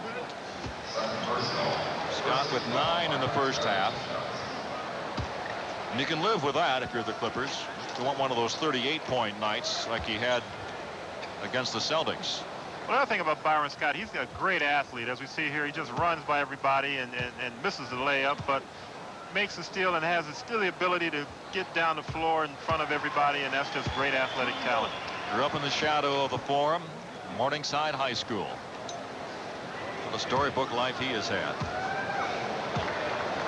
Scott with 9 in the first half. And you can live with that if you're the Clippers. You want one of those 38-point nights like he had against the Celtics. Well, another thing about Byron Scott, he's a great athlete. As we see here, he just runs by everybody and misses the layup, but makes the steal and has still the ability to get down the floor in front of everybody, and that's just great athletic talent. Grew up in the shadow of the Forum, Morningside High School. What a storybook life he has had.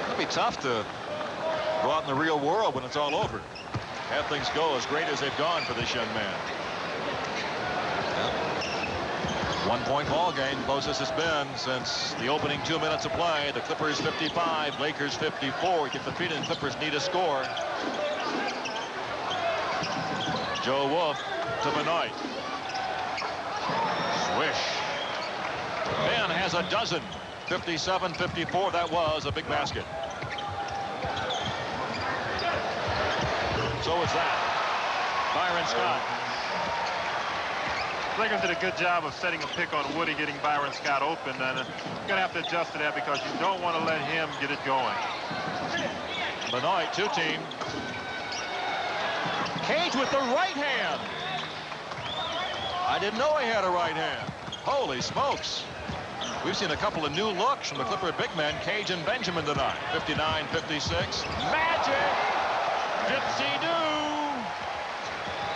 It'll be tough to go out in the real world when it's all over. Have things go as great as they've gone for this young man. 1-point ball game, closest it's been since the opening 2 minutes of play. The Clippers 55, Lakers 54. Get the feed in, Clippers need a score. Joe Wolf to Benoit. Swish. Ben has a dozen. 57-54. That was a big basket. So is that. Byron Scott. Lakers did a good job of setting a pick on Woody, getting Byron Scott open, and you're going to have to adjust to that because you don't want to let him get it going. Benoit, 2-team. Cage with the right hand. I didn't know he had a right hand. Holy smokes. We've seen a couple of new looks from the Clipper big men, Cage and Benjamin, tonight. 59-56. Magic! Gypsy-doo!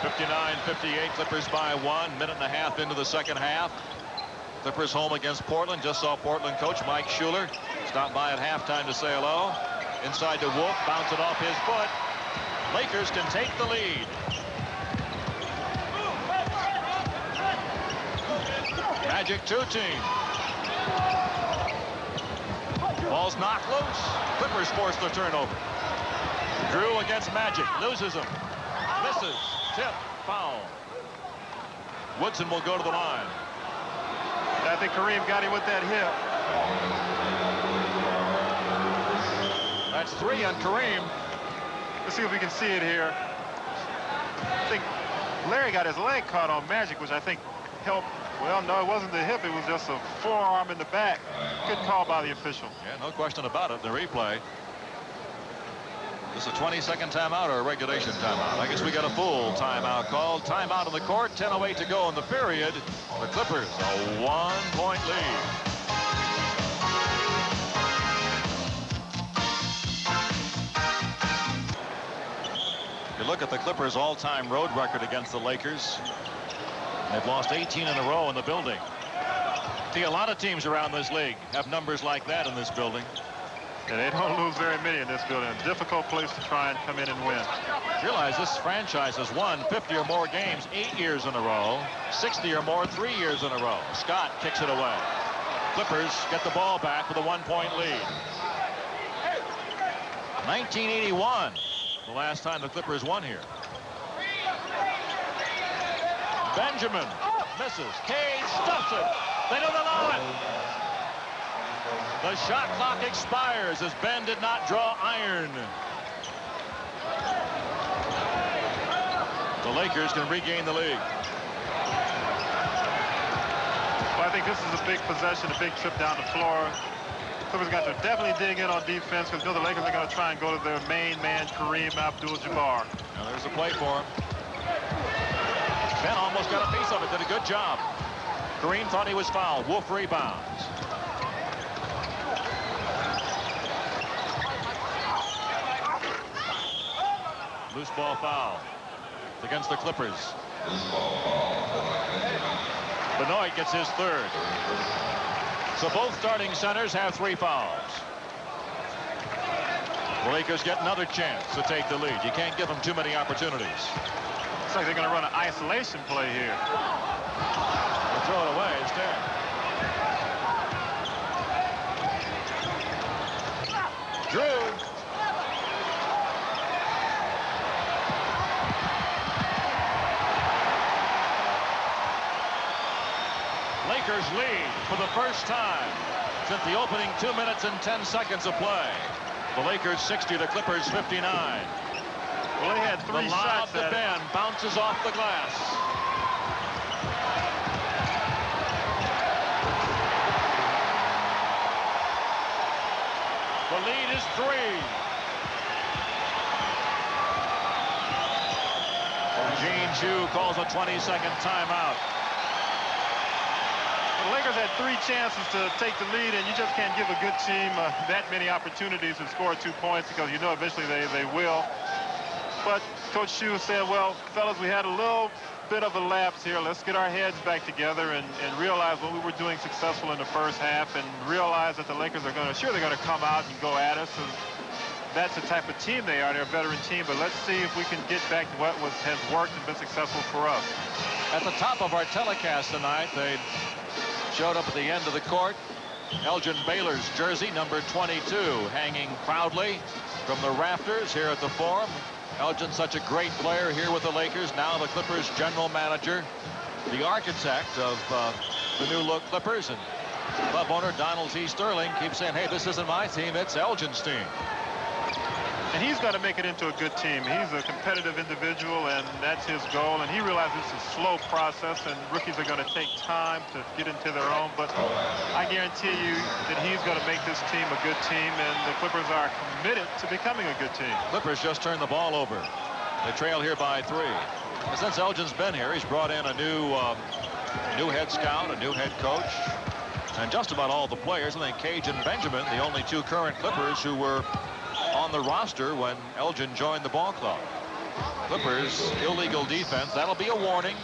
59-58, Clippers by 1. Minute and a half into the second half. Clippers home against Portland. Just saw Portland coach Mike Schuler stop by at halftime to say hello. Inside to Wolf, bounce it off his foot. Lakers can take the lead. Magic 2-team. Ball's knocked loose. Clippers force the turnover. Drew against Magic, loses him. Misses. Tip, foul. Woodson will go to the line. I think Kareem got him with that hip. That's 3 on Kareem. Let's see if we can see it here. I think Larry got his leg caught on Magic, which I think helped. Well, no, it wasn't the hip. It was just a forearm in the back. Good call by the official. Yeah, no question about it. The replay. This is a 20-second timeout or a regulation timeout? I guess we got a full timeout called. Timeout on the court. 10:08 to go in the period. The Clippers a 1-point lead. You look at the Clippers' all-time road record against the Lakers. They've lost 18 in a row in the building. See, a lot of teams around this league have numbers like that in this building. And they don't lose very many in this building. A difficult place to try and come in and win. Realize this franchise has won 50 or more games 8 years in a row, 60 or more 3 years in a row. Scott kicks it away. Clippers get the ball back with a 1-point lead. 1981, the last time the Clippers won here. Benjamin misses. Cage stuffs it. They don't allow it. The shot clock expires as Ben did not draw iron. The Lakers can regain the lead. Well, I think this is a big possession, a big trip down the floor. Clippers got to definitely dig in on defense because the Lakers are going to try and go to their main man, Kareem Abdul-Jabbar. Now there's a play for him. Ben almost got a piece of it, did a good job. Kareem thought he was fouled. Wolf rebounds. Loose ball foul against the Clippers. Benoit gets his third. So both starting centers have 3 fouls. The Lakers get another chance to take the lead. You can't give them too many opportunities. Looks like they're going to run an isolation play here. They'll throw it away instead. Drew. Lakers lead for the first time since the opening 2 minutes and 10 seconds of play. The Lakers 60, the Clippers 59. Well, they had 3 shots. The lob to Ben bounces off the glass. The lead is 3. Gene Shue calls a 20-second timeout. The Lakers had 3 chances to take the lead, and you just can't give a good team that many opportunities to score 2 points because you know eventually they will. But Coach Shue said, well, fellas, we had a little bit of a lapse here. Let's get our heads back together and realize what we were doing successful in the first half and realize that the Lakers are going to, sure, they're going to come out and go at us. And that's the type of team they are. They're a veteran team, but let's see if we can get back to what has worked and been successful for us. At the top of our telecast tonight, they showed up at the end of the court. Elgin Baylor's jersey, number 22, hanging proudly from the rafters here at the Forum. Elgin's such a great player here with the Lakers, now the Clippers general manager, the architect of the new look Clippers, and club owner Donald T. Sterling keeps saying, hey, this isn't my team, it's Elgin's team. And he's got to make it into a good team. He's a competitive individual, and that's his goal. And he realizes it's a slow process, and rookies are going to take time to get into their own. But I guarantee you that he's going to make this team a good team, and the Clippers are committed to becoming a good team. Clippers just turned the ball over. They trail here by 3. And since Elgin's been here, he's brought in a new head scout, a new head coach, and just about all the players. I think Cage and Benjamin, the only 2 current Clippers who were on the roster when Elgin joined the ball club. Clippers illegal defense. That'll be a warning.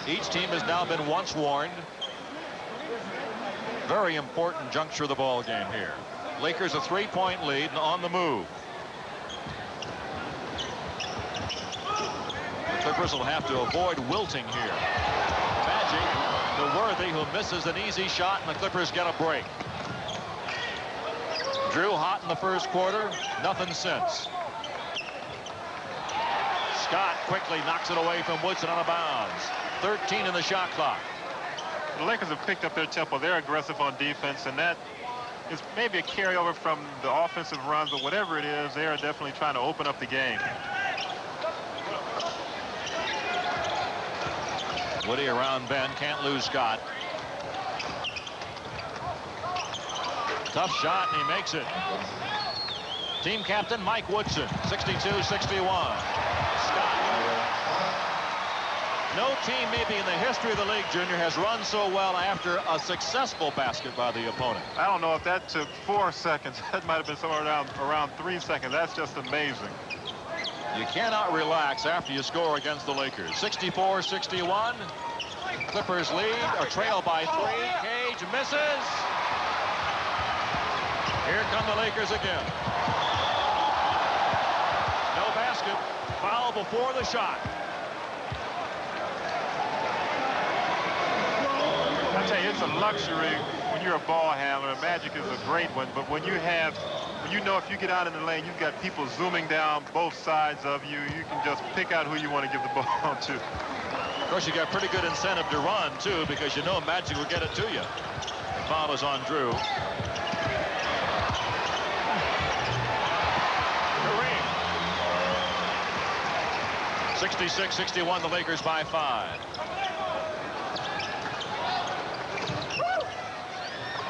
Each team has now been once warned. Very important juncture of the ball game here. Lakers a 3-point lead and on the move. The Clippers will have to avoid wilting here. Magic to Worthy, who misses an easy shot, and the Clippers get a break. Drew hot in the first quarter, nothing since. Scott quickly knocks it away from Woodson out of bounds. 13 in the shot clock. The Lakers have picked up their tempo. They're aggressive on defense, and that is maybe a carryover from the offensive runs, but whatever it is, they are definitely trying to open up the game. Woody around Ben, can't lose Scott. Tough shot, and he makes it. Team captain Mike Woodson, 62-61. Scott. No team maybe in the history of the league, Junior, has run so well after a successful basket by the opponent. I don't know if that took 4 seconds. That might have been somewhere around 3 seconds. That's just amazing. You cannot relax after you score against the Lakers. 64-61. Clippers lead or trail by 3. Cage misses. Here come the Lakers again. No basket. Foul before the shot. I tell you, it's a luxury when when you're a ball handler, Magic is a great one, but when you know if you get out in the lane, you've got people zooming down both sides of you. You can just pick out who you want to give the ball to. Of course, you got pretty good incentive to run, too, because you know Magic will get it to you. The foul is on Drew. Kareem. 66-61, the Lakers by 5.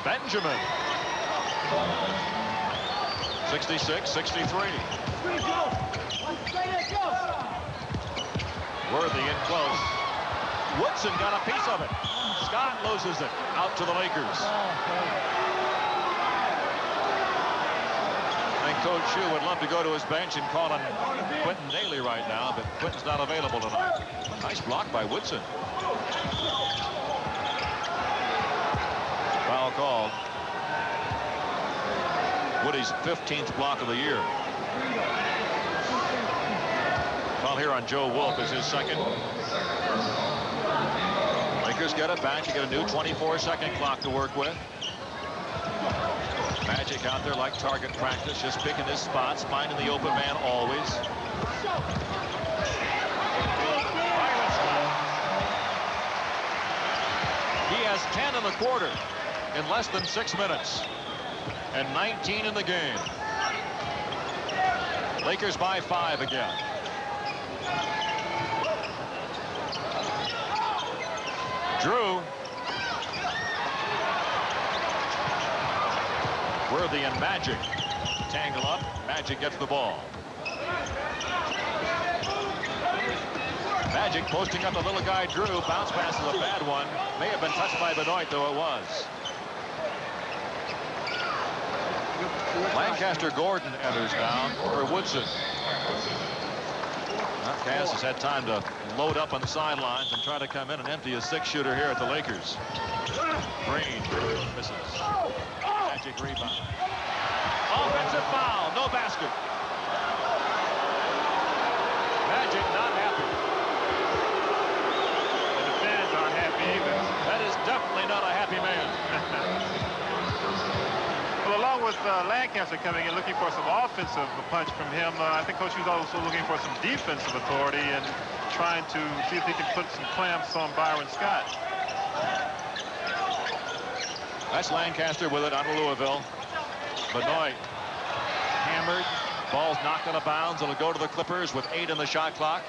Benjamin. 66-63. Worthy in close. Woodson got a piece of it. Scott loses it out to the Lakers. I think Coach Shue would love to go to his bench and call on Quentin Daly right now, but Quentin's not available tonight. Nice block by Woodson. Foul called. Woody's 15th block of the year. Foul here on Joe Wolf is his second. Lakers get it back. You get a new 24-second clock to work with. Magic out there like target practice, just picking his spots, finding the open man always. He has 10 in the quarter in less than 6 minutes. And 19 in the game. Lakers by 5 again. Drew. Worthy and Magic tangle up. Magic gets the ball. Magic posting up the little guy Drew. Bounce pass is a bad one. May have been touched by Benoit, though it was. Lancaster Gordon enters down for Woodson. Cass has had time to load up on the sidelines and try to come in and empty a 6-shooter here at the Lakers. Green misses. Magic rebound. Offensive foul. No basket. Magic not happy. And the fans aren't happy either. That is definitely not a happy man. Well, along with Lancaster coming in looking for some offensive punch from him, I think Coach was also looking for some defensive authority and trying to see if he can put some clamps on Byron Scott. That's Lancaster with it out of Louisville. Benoit hammered. Ball's knocked out of bounds. It'll go to the Clippers with 8 in the shot clock.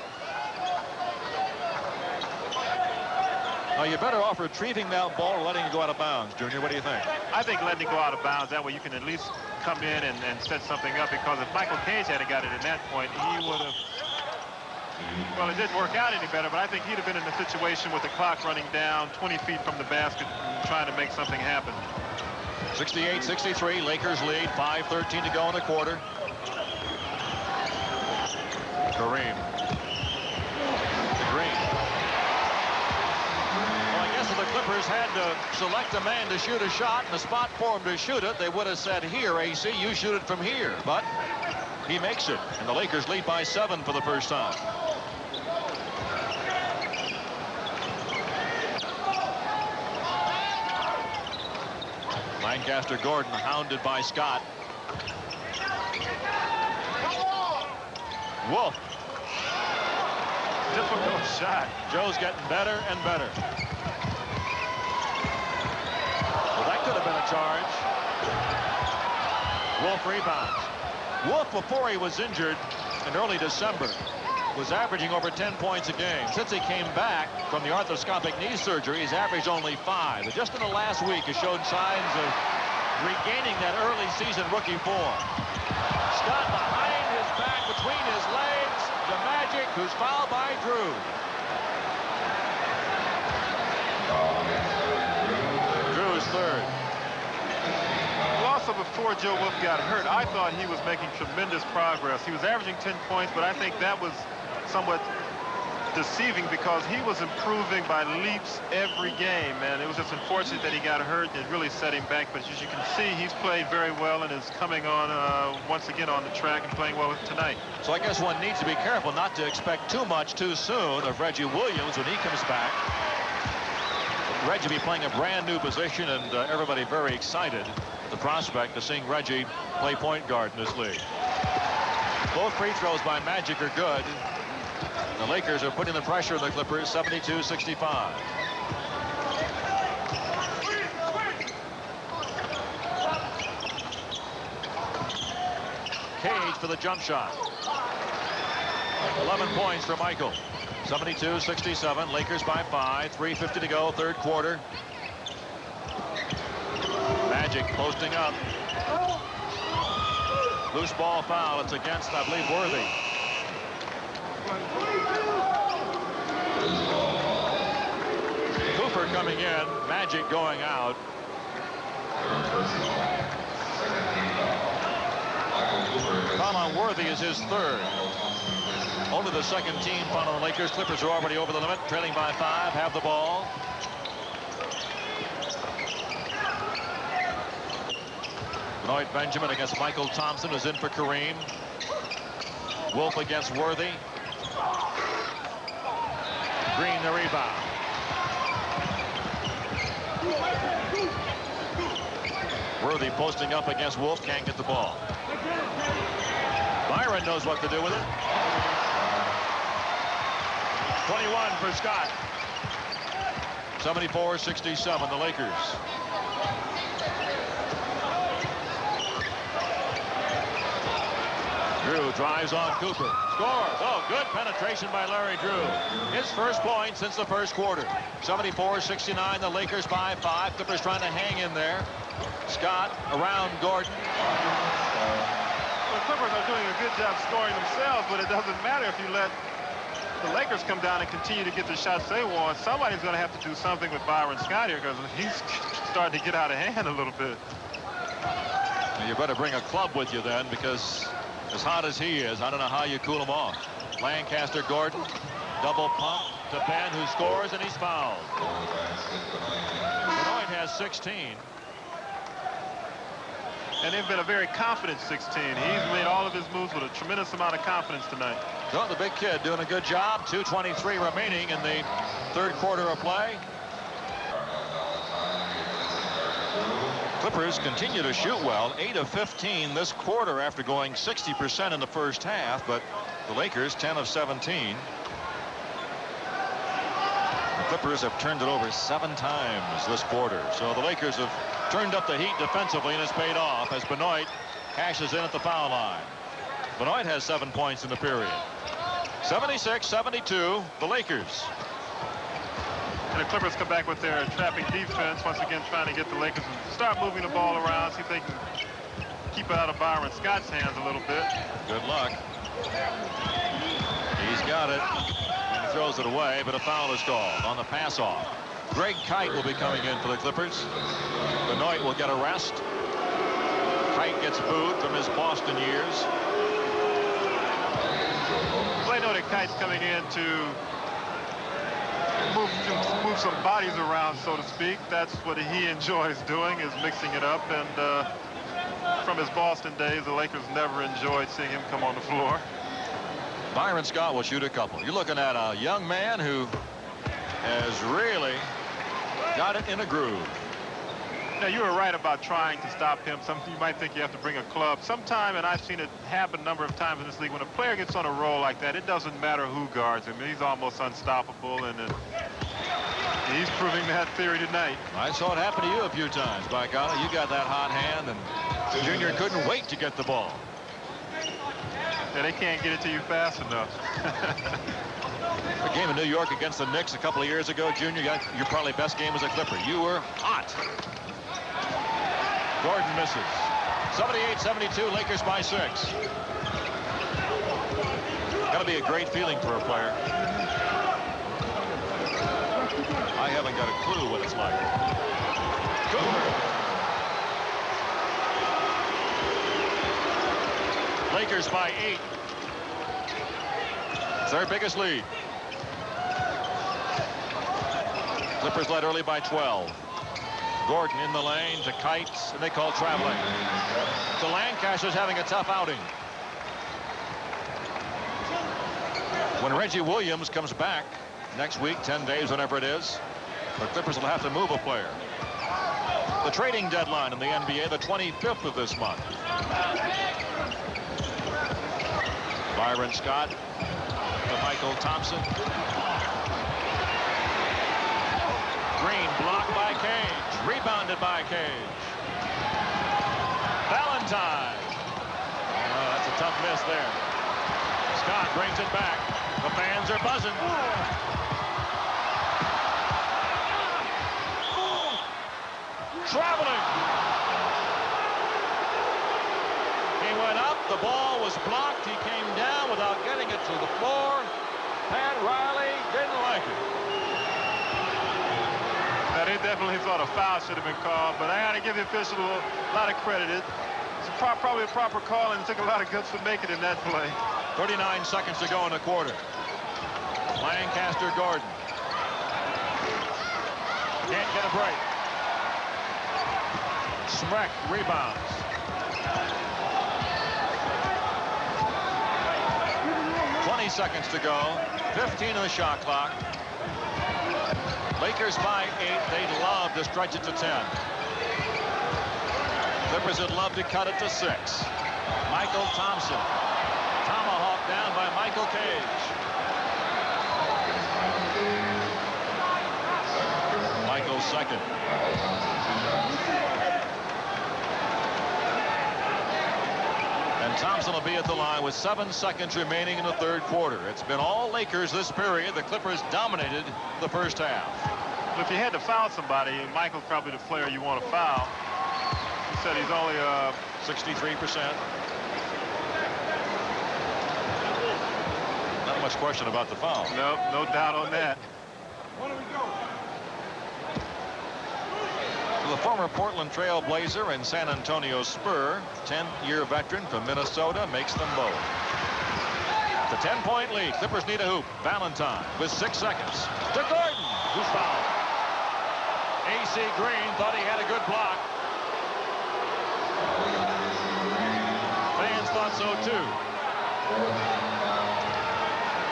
Now, you better off retrieving that ball or letting it go out of bounds. Junior, what do you think? I think letting it go out of bounds. That way you can at least come in and set something up, because if Michael Cage hadn't got it at that point, he would have... Well, it didn't work out any better, but I think he'd have been in a situation with the clock running down 20 feet from the basket and trying to make something happen. 68-63, Lakers lead, 5:13 to go in the quarter. Kareem. Green. Well, I guess if the Clippers had to select a man to shoot a shot and a spot for him to shoot it, they would have said, here, AC, you shoot it from here. But he makes it, and the Lakers lead by 7 for the first time. Lancaster Gordon hounded by Scott. Wolf. Difficult shot. Joe's getting better and better. Well, that could have been a charge. Wolf rebounds. Wolf, before he was injured in early December, was averaging over 10 points a game. Since he came back from the arthroscopic knee surgery, he's averaged only 5. But just in the last week, he showed signs of regaining that early season rookie form. Scott behind his back, between his legs, to Magic, who's fouled by Drew. Drew's third. Well, also before Joe Wolf got hurt, I thought he was making tremendous progress. He was averaging 10 points, but I think that was somewhat deceiving because he was improving by leaps every game, and it was just unfortunate that he got hurt. It really set him back, but as you can see, he's played very well and is coming on once again on the track and playing well tonight. So I guess one needs to be careful not to expect too much too soon of Reggie Williams when he comes back. Reggie be playing a brand new position, and everybody very excited. The prospect of seeing Reggie play point guard in this league. Both free throws by Magic are good. The Lakers are putting the pressure on the Clippers, 72-65. Cage for the jump shot. 11 points for Michael. 72-67. Lakers by 5. 3:50 to go, third quarter. Magic posting up. Loose ball foul. It's against, I believe, Worthy. Cooper coming in. Magic going out. Foul on Worthy is his third. Only the second team foul on the Lakers. Clippers are already over the limit, trailing by 5, have the ball. Benoit Benjamin against Michael Thompson is in for Kareem. Wolf against Worthy. Green the rebound. Worthy posting up against Wolf, can't get the ball. Byron knows what to do with it. 21 for Scott. 74-67, the Lakers. Drew drives on Cooper. Scores. Oh, good penetration by Larry Drew. His first point since the first quarter. 74-69, the Lakers by 5. Clippers trying to hang in there. Scott around Gordon. The Clippers are doing a good job scoring themselves, but it doesn't matter if you let the Lakers come down and continue to get the shots they want. Somebody's going to have to do something with Byron Scott here, because he's starting to get out of hand a little bit. Well, you better bring a club with you then, because as hot as he is, I don't know how you cool him off. Lancaster Gordon, double pump to Ben, who scores, and he's fouled. Benoit has 16. And they've been a very confident 16. He's made all of his moves with a tremendous amount of confidence tonight. So the big kid doing a good job. 2:23 remaining in the third quarter of play. Clippers continue to shoot well. 8 of 15 this quarter after going 60% in the first half, but the Lakers 10 of 17. The Clippers have turned it over 7 times this quarter. So the Lakers have turned up the heat defensively, and it's paid off as Benoit cashes in at the foul line. Benoit has 7 points in the period. 76-72, the Lakers. And the Clippers come back with their trapping defense, once again trying to get the Lakers to start moving the ball around, see if they can keep it out of Byron Scott's hands a little bit. Good luck. He's got it. And he throws it away, but a foul is called on the pass off. Greg Kite will be coming in for the Clippers. Benoit will get a rest. Kite gets booed from his Boston years. Well, I know that Kite's coming in to move some bodies around, so to speak. That's what he enjoys doing, is mixing it up. And from his Boston days, the Lakers never enjoyed seeing him come on the floor. Byron Scott will shoot a couple. You're looking at a young man who has really got it in a groove. Now, you were right about trying to stop him. You might think you have to bring a club. Sometime, and I've seen it happen a number of times in this league, when a player gets on a roll like that, it doesn't matter who guards him. He's almost unstoppable, and he's proving that theory tonight. I saw it happen to you a few times, by golly. You got that hot hand, and Junior couldn't wait to get the ball. Yeah, they can't get it to you fast enough. A game in New York against the Knicks a couple of years ago, Junior, your probably best game as a Clipper. You were hot. Gordon misses. 78-72, Lakers by 6. Got to be a great feeling for a player. I haven't got a clue what it's like. Cooper. Lakers by 8. It's their biggest lead. Clippers led early by 12. Gordon in the lane to Kites, and they call traveling. So Lancaster's having a tough outing. When Reggie Williams comes back next week, 10 days, whenever it is, The Clippers will have to move a player. The trading deadline in the NBA, the 25th of this month. Byron Scott to Michael Thompson. Green blocked by Cage. Rebounded by Cage. Valentine. Oh, that's a tough miss there. Scott brings it back. The fans are buzzing. Traveling. He went up. The ball was blocked. He came down without getting it to the floor. Pat Riley didn't like it. Now, they definitely thought a foul should have been called, but I got to give the official a lot of credit. It's probably a proper call, and it took a lot of guts to make it in that play. 39 seconds to go in the quarter. Lancaster Gordon. Can't get a break. Smrek rebounds. Seconds to go. 15 in the shot clock. Lakers by 8. They'd love to stretch it to 10. Clippers would love to cut it to 6. Michael Thompson. Tomahawk down by Michael Cage. Michael's second. And Thompson will be at the line with 7 seconds remaining in the third quarter. It's been all Lakers this period. The Clippers dominated the first half. If you had to foul somebody, Michael's probably the player you want to foul. He said he's only 63%. Not much question about the foul. Nope, no doubt on that. The former Portland Trail Blazer and San Antonio Spur, 10-year veteran from Minnesota, makes them both. The 10-point lead. Clippers need a hoop. Valentine with 6 seconds. To Gordon, who's fouled. A.C. Green thought he had a good block. Fans thought so too.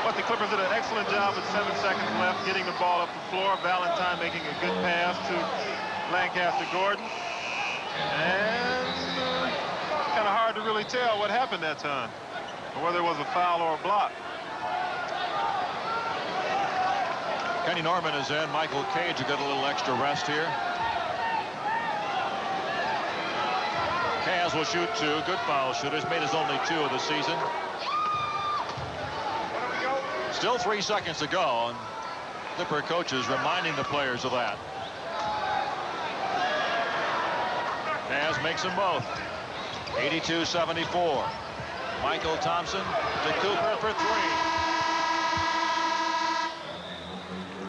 But the Clippers did an excellent job with 7 seconds left, getting the ball up the floor. Valentine making a good pass to Lancaster Gordon. And kind of hard to really tell what happened that time, or whether it was a foul or a block. Kenny Norman is in. Michael Cage will get a little extra rest here. Kaz will shoot 2. Good foul shooters. Made his only 2 of the season. Still 3 seconds to go. And Clipper coaches reminding the players of that. Kaz makes them both. 82-74. Michael Thompson to Cooper for 3.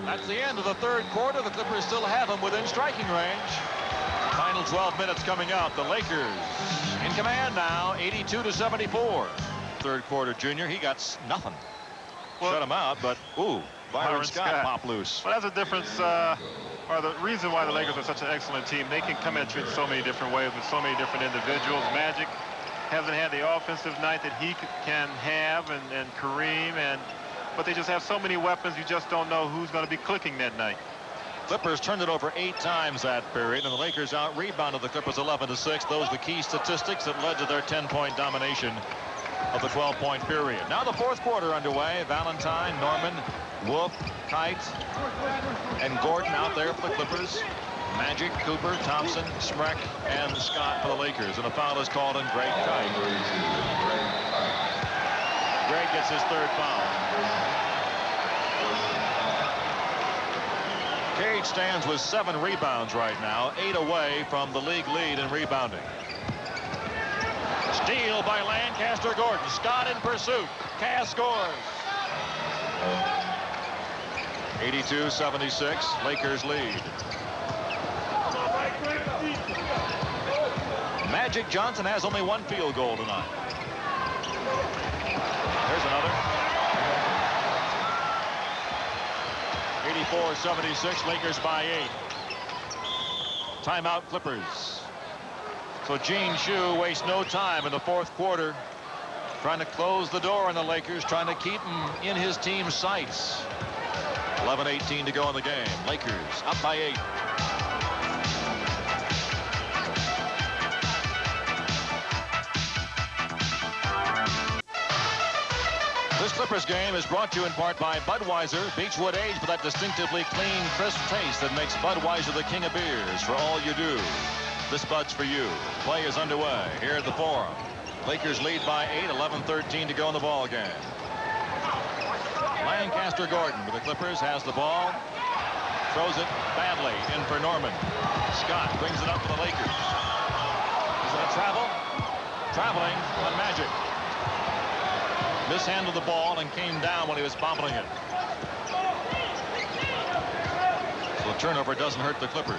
That's the end of the third quarter. The Clippers still have him within striking range. Final 12 minutes coming up. The Lakers in command now, 82-74. Third quarter, Junior, he got nothing. Well, shut him out, but Byron Scott popped loose. Well, that's a difference, or the reason why the Lakers are such an excellent team. They can come at you in so many different ways with so many different individuals. Magic hasn't had the offensive night that he can have, and Kareem, but they just have so many weapons, you just don't know who's going to be clicking that night. Clippers turned it over 8 times that period, and the Lakers out-rebounded the Clippers 11-6. Those are the key statistics that led to their 10-point domination of the 12-point period. Now the fourth quarter underway. Valentine, Norman, Wolf, Kite, and Gordon out there for the Clippers. Magic, Cooper, Thompson, Smrek, and Scott for the Lakers. And a foul is called on Greg Kite. Greg gets his third foul. Cage stands with 7 rebounds right now, 8 away from the league lead in rebounding. Steal by Lancaster Gordon. Scott in pursuit. Kaz scores. 82-76. Lakers lead. Magic Johnson has only 1 field goal tonight. There's another. 84-76. Lakers by 8. Timeout Clippers. So Gene Shue wastes no time in the fourth quarter trying to close the door on the Lakers, trying to keep them in his team's sights. 11:18 to go in the game. Lakers up by 8. This Clippers game is brought to you in part by Budweiser. Beechwood aged for that distinctively clean, crisp taste that makes Budweiser the king of beers for all you do. This Bud's for you. Play is underway here at the Forum. Lakers lead by 8, 11:13 to go in the ball game. Lancaster Gordon with the Clippers has the ball. Throws it badly in for Norman. Scott brings it up for the Lakers. Is it a travel? Traveling on Magic. Mishandled the ball and came down when he was bobbling it. So a turnover doesn't hurt the Clippers.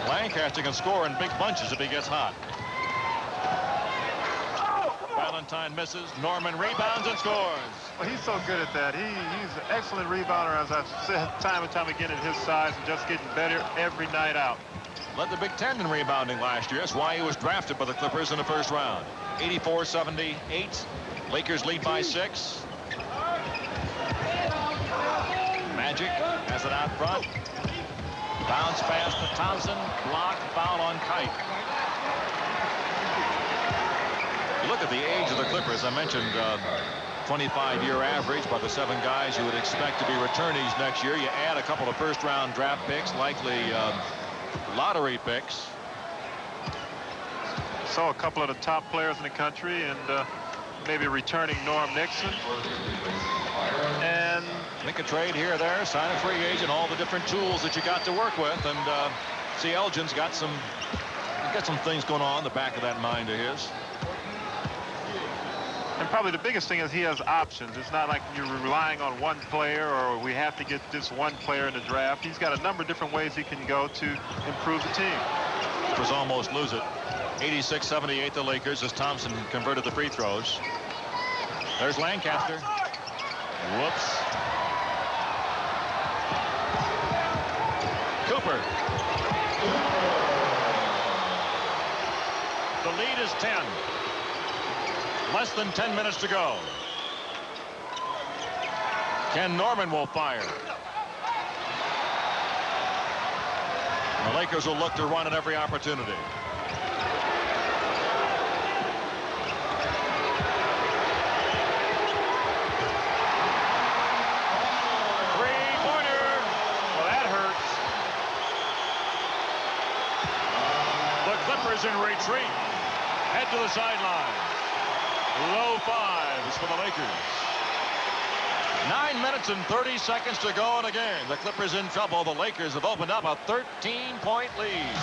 Lancaster can score in big bunches if he gets hot. Valentine misses. Norman rebounds and scores. Well, he's so good at that. He's an excellent rebounder, as I've said time and time again, at his size, and just getting better every night out. Led the Big Ten in rebounding last year. That's why he was drafted by the Clippers in the first round. 84-78. Lakers lead by 6. Magic has it out front. Bounce pass to Thompson. Block, foul on Kite. You look at the age of the Clippers. I mentioned 25-year average by the 7 guys you would expect to be returnees next year. You add a couple of first-round draft picks, likely lottery picks. Saw a couple of the top players in the country, and maybe returning Norm Nixon. And make a trade here or there, sign a free agent, all the different tools that you got to work with. And see, Elgin's got some things going on in the back of that mind of his. And probably the biggest thing is he has options. It's not like you're relying on one player or we have to get this one player in the draft. He's got a number of different ways he can go to improve the team. Clippers almost lose it. 86-78 the Lakers as Thompson converted the free throws. There's Lancaster. Whoops. Cooper. The lead is 10. Less than 10 minutes to go. Ken Norman will fire. The Lakers will look to run at every opportunity. Three-pointer. Well, that hurts. The Clippers in retreat. Head to the sideline. Low fives for the Lakers. 9 minutes and 30 seconds to go in the game. The Clippers in trouble. The Lakers have opened up a 13-point lead.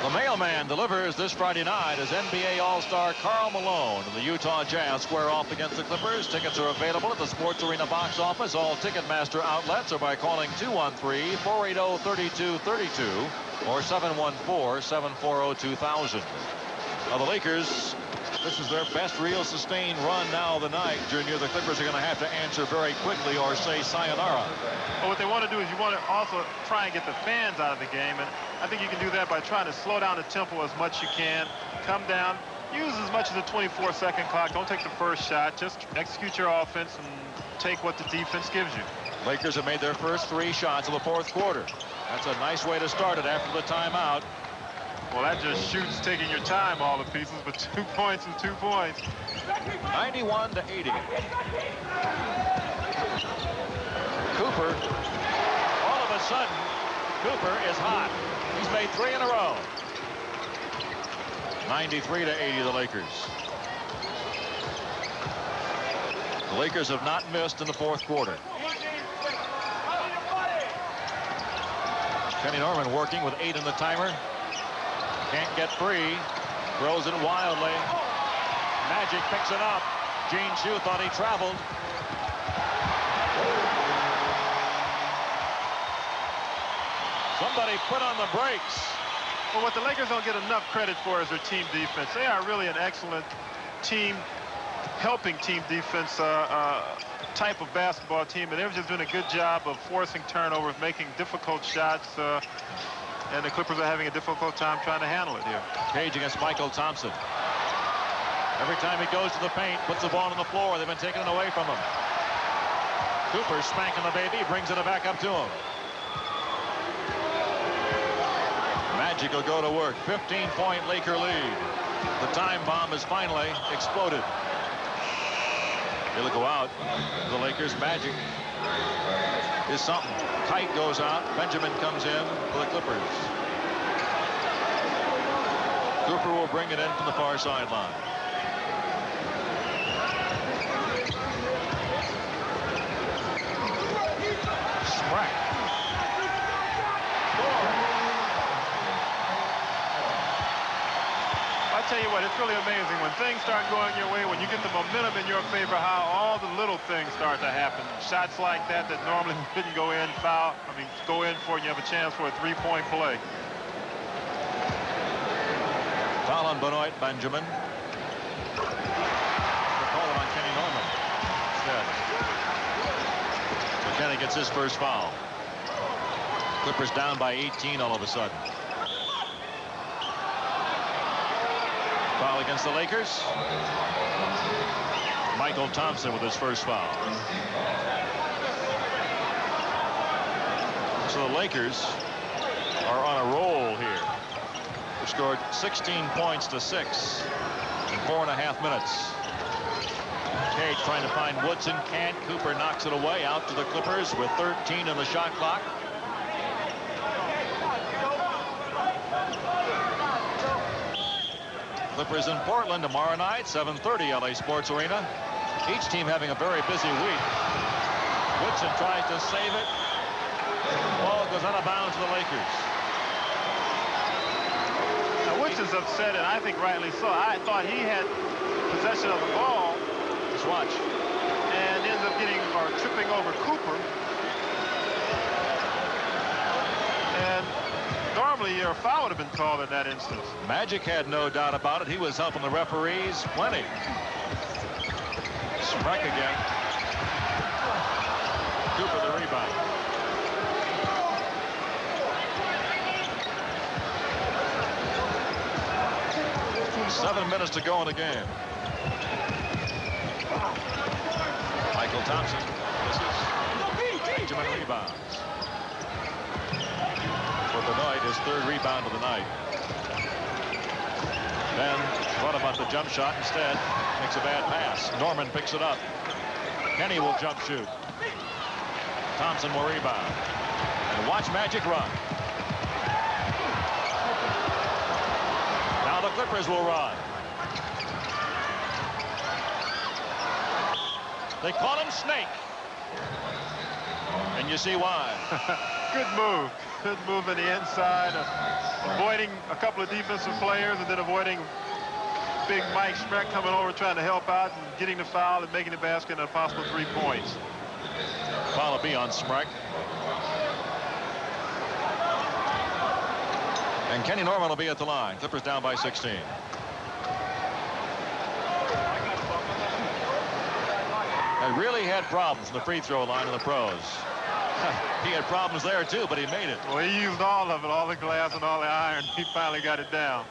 The mailman delivers this Friday night as NBA All-Star Karl Malone and the Utah Jazz square off against the Clippers. Tickets are available at the Sports Arena box office, all Ticketmaster outlets, or by calling 213-480-3232 or 714-740-2000. Now the Lakers, this is their best real sustained run now of the night. Junior, the Clippers are going to have to answer very quickly or say sayonara. Well, what they want to do is you want to also try and get the fans out of the game, and I think you can do that by trying to slow down the tempo as much as you can. Come down, use as much as a 24-second clock. Don't take the first shot. Just execute your offense and take what the defense gives you. Lakers have made their first 3 shots of the fourth quarter. That's a nice way to start it after the timeout. Well, that just shoots taking your time all to pieces, but 2 points and 2 points. 91-80. Cooper, all of a sudden, Cooper is hot. He's made 3 in a row. 93-80 the Lakers. The Lakers have not missed in the fourth quarter. Kenny Norman working with 8 in the timer. Can't get free. Throws it wildly. Magic picks it up. Gene Shue thought he traveled. Somebody put on the brakes. Well, what the Lakers don't get enough credit for is their team defense. They are really an excellent team, helping team defense type of basketball team, and they're just doing a good job of forcing turnovers, making difficult shots. and the Clippers are having a difficult time trying to handle it here. Cage against Michael Thompson. Every time he goes to the paint, puts the ball on the floor. They've been taking it away from him. Cooper spanking the baby, brings it back up to him. Magic will go to work. 15-point Laker lead. The time bomb has finally exploded. It'll go out. The Lakers. Magic is something. Kite goes out. Benjamin comes in for the Clippers. Cooper will bring it in from the far sideline. Sprack. I tell you what, it's really amazing when things start going your way, when you get the momentum in your favor, how all the little things start to happen. Shots like that normally didn't go in, go in for, and you have a chance for a three-point play. Foul on Benoit Benjamin. They're calling on Kenny Norman instead. So Kenny gets his first foul. Clippers down by 18 all of a sudden. Foul against the Lakers. Michael Thompson with his first foul. So the Lakers are on a roll here. They scored 16 points to 6 in 4.5 minutes. Cage trying to find Woodson, can't. Cooper knocks it away out to the Clippers with 13 on the shot clock. Clippers in Portland tomorrow night, 7:30 LA Sports Arena. Each team having a very busy week. Woodson tries to save it. Ball goes out of bounds to the Lakers. Now Woodson's upset, and I think rightly so. I thought he had possession of the ball. Just watch. And ends up tripping over Cooper. And normally a foul would have been called in that instance. Magic had no doubt about it. He was helping the referees plenty. Sprack again. Cooper the rebound. Seven minutes to go in the game. Michael Thompson misses. Benjamin rebounds. For Benoit, his third rebound of the night. Then thought about the jump shot, instead makes a bad pass. Norman picks it up. Kenny will jump shoot. Thompson will rebound. And watch Magic run. Now the Clippers will run. They call him Snake. And you see why. Good move. Good move in the inside. Avoiding a couple of defensive players and then avoiding big Mike Sprack coming over trying to help out and getting the foul and making the basket and a possible 3 points. Foul will be on Sprack. And Kenny Norman will be at the line. Clippers down by 16. And really had problems in the free throw line in the pros. He had problems there too, but he made it. Well, he used all of it, all the glass and all the iron. He finally got it down.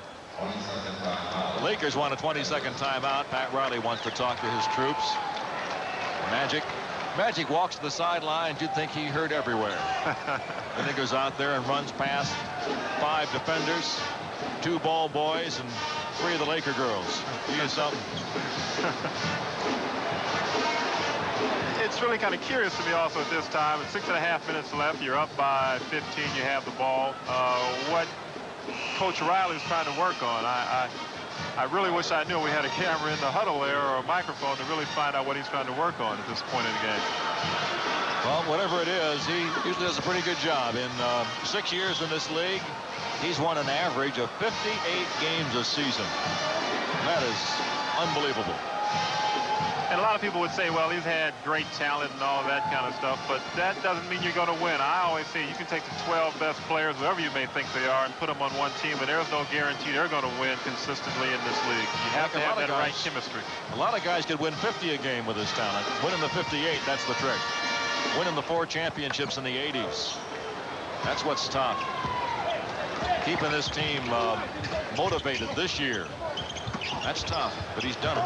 The Lakers want a 20-second timeout. Pat Riley wants to talk to his troops. Magic walks to the sidelines. You'd think he hurt everywhere. Then he goes out there and runs past 5 defenders, 2 ball boys, and 3 of the Laker girls. He is something. It's really kind of curious to me also at this time. With 6.5 minutes left, you're up by 15. You have the ball. What Coach Riley's trying to work on. I really wish I knew we had a camera in the huddle there or a microphone to really find out what he's trying to work on at this point in the game. Well, whatever it is, he usually does a pretty good job. In 6 years in this league, he's won an average of 58 games a season. That is unbelievable. And a lot of people would say, well, he's had great talent and all of that kind of stuff, but that doesn't mean you're going to win. I always say you can take the 12 best players, whoever you may think they are, and put them on one team, but there's no guarantee they're going to win consistently in this league. You have to have that right chemistry. A lot of guys could win 50 a game with his talent. Winning the 58, that's the trick. Winning the 4 championships in the 80s. That's what's tough. keeping this team motivated this year. That's tough, but he's done it.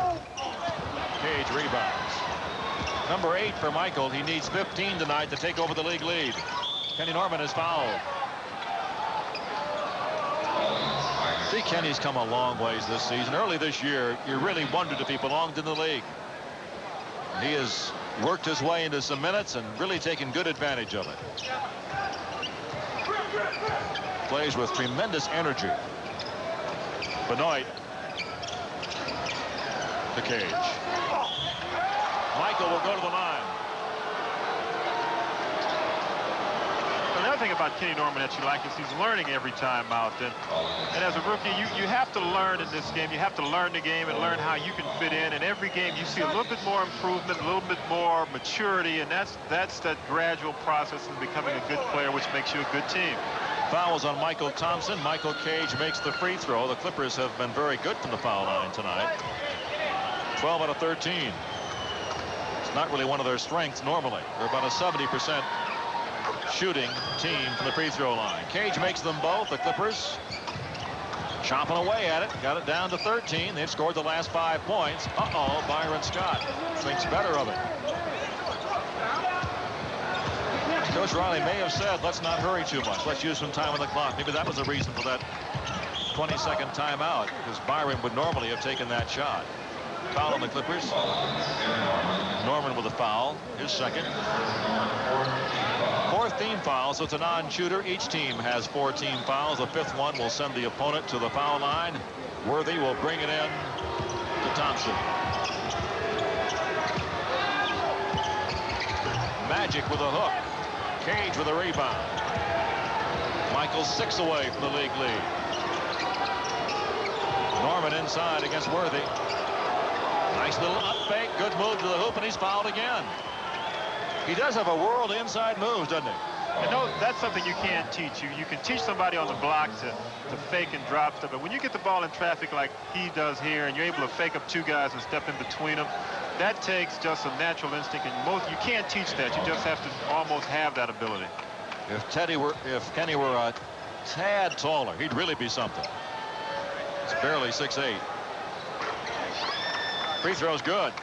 Cage rebounds. Number 8 for Michael. He needs 15 tonight to take over the league lead. Kenny Norman is fouled. See, Kenny's come a long ways this season. Early this year, you really wondered if he belonged in the league. He has worked his way into some minutes and really taken good advantage of it. Plays with tremendous energy. Benoit to Cage. Michael will go to the line. Another thing about Kenny Norman that you like is he's learning every time out. And as a rookie, you have to learn in this game. You have to learn the game and learn how you can fit in. And every game you see a little bit more improvement, a little bit more maturity, and that's that gradual process of becoming a good player, which makes you a good team. Fouls on Michael Thompson. Michael Cage makes the free throw. The Clippers have been very good from the foul line tonight. 12 out of 13. It's not really one of their strengths normally. They're about a 70% shooting team from the free throw line. Cage makes them both. The Clippers chopping away at it. Got it down to 13. They've scored the last 5 points. Uh-oh, Byron Scott thinks better of it. Coach Riley may have said, let's not hurry too much. Let's use some time on the clock. Maybe that was the reason for that 20-second timeout, because Byron would normally have taken that shot. Foul on the Clippers. Norman with a foul, his second. 4th team foul, so it's a non-shooter. Each team has 4 team fouls. The 5th one will send the opponent to the foul line. Worthy will bring it in to Thompson. Magic with a hook. Cage with a rebound. Michael 6 away from the league lead. Norman inside against Worthy. Nice little up fake. Good move to the hoop, and he's fouled again. He does have a world of inside moves, doesn't he? You know, that's something you can't teach. You can teach somebody on the block to fake and drop stuff, but when you get the ball in traffic like he does here, and you're able to fake up 2 guys and step in between them, that takes just a natural instinct, and you can't teach that. You just have to almost have that ability. If Kenny were a tad taller, he'd really be something. It's barely 6'8". Free throw's good.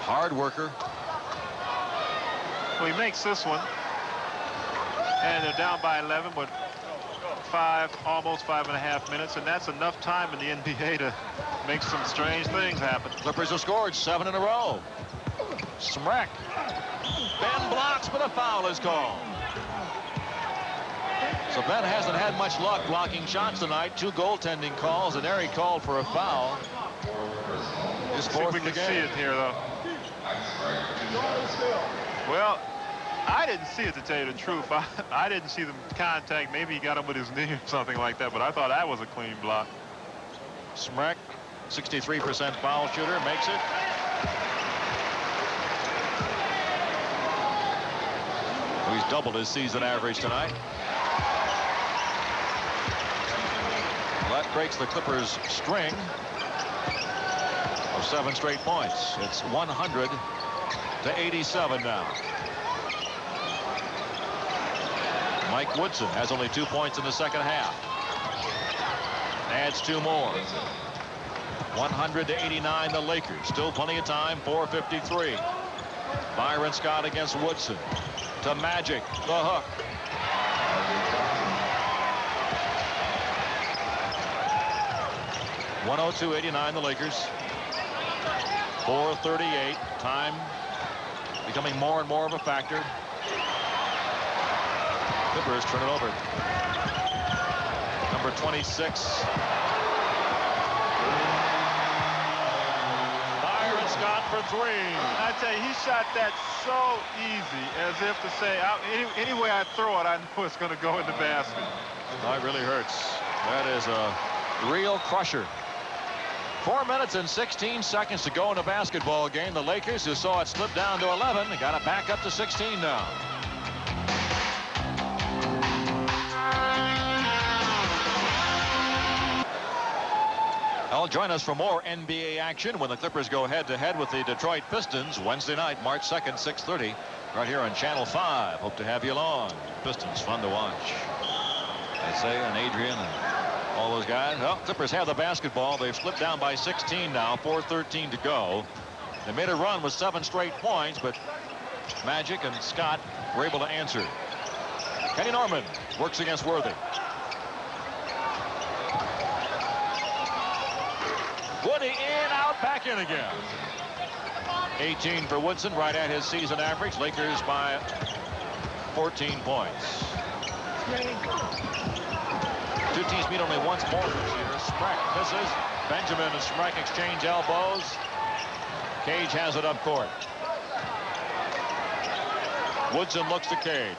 Hard worker. Well, he makes this one, and they're down by 11, but almost 5.5 minutes, and that's enough time in the NBA to make some strange things happen. Clippers have scored 7 in a row. Smrek. Ben blocks, but a foul is called. So Ben hasn't had much luck blocking shots tonight. 2 goaltending calls, and there he called for a foul. His 4th we of the can game. see it here, though. Well, I didn't see it, to tell you the truth. I didn't see the contact. Maybe he got him with his knee or something like that, but I thought that was a clean block. Smrek, 63% foul shooter, makes it. He's doubled his season average tonight. That breaks the Clippers' string of 7 straight points. It's 100-87 now. Mike Woodson has only 2 points in the second half. Adds 2 more. 100-89 the Lakers. Still plenty of time. 4:53. Byron Scott against Woodson. To Magic. The hook. .102-89 the Lakers. 4:38. Time becoming more and more of a factor. Clippers turn it over. Number 26. Byron Scott for 3. I tell you, he shot that so easy, as if to say, any way I throw it, I know it's going to go in the basket. That really hurts. That is a real crusher. 4 minutes and 16 seconds to go in a basketball game. The Lakers, who saw it slip down to 11, got it back up to 16 now. Well, join us for more NBA action when the Clippers go head-to-head with the Detroit Pistons Wednesday night, March 2nd, 6:30 right here on Channel 5. Hope to have you along. Pistons, fun to watch. Isaiah and Adrian and all those guys. Well, Clippers have the basketball. They've slipped down by 16 now, 4:13 to go. They made a run with 7 straight points, but Magic and Scott were able to answer. Kenny Norman works against Worthy. Woody in, out, back in again. 18 for Woodson, right at his season average. Lakers by 14 points. Two teams meet only once more this year. Spreck misses. Benjamin and Spreck exchange elbows. Cage has it up court. Woodson looks to Cage.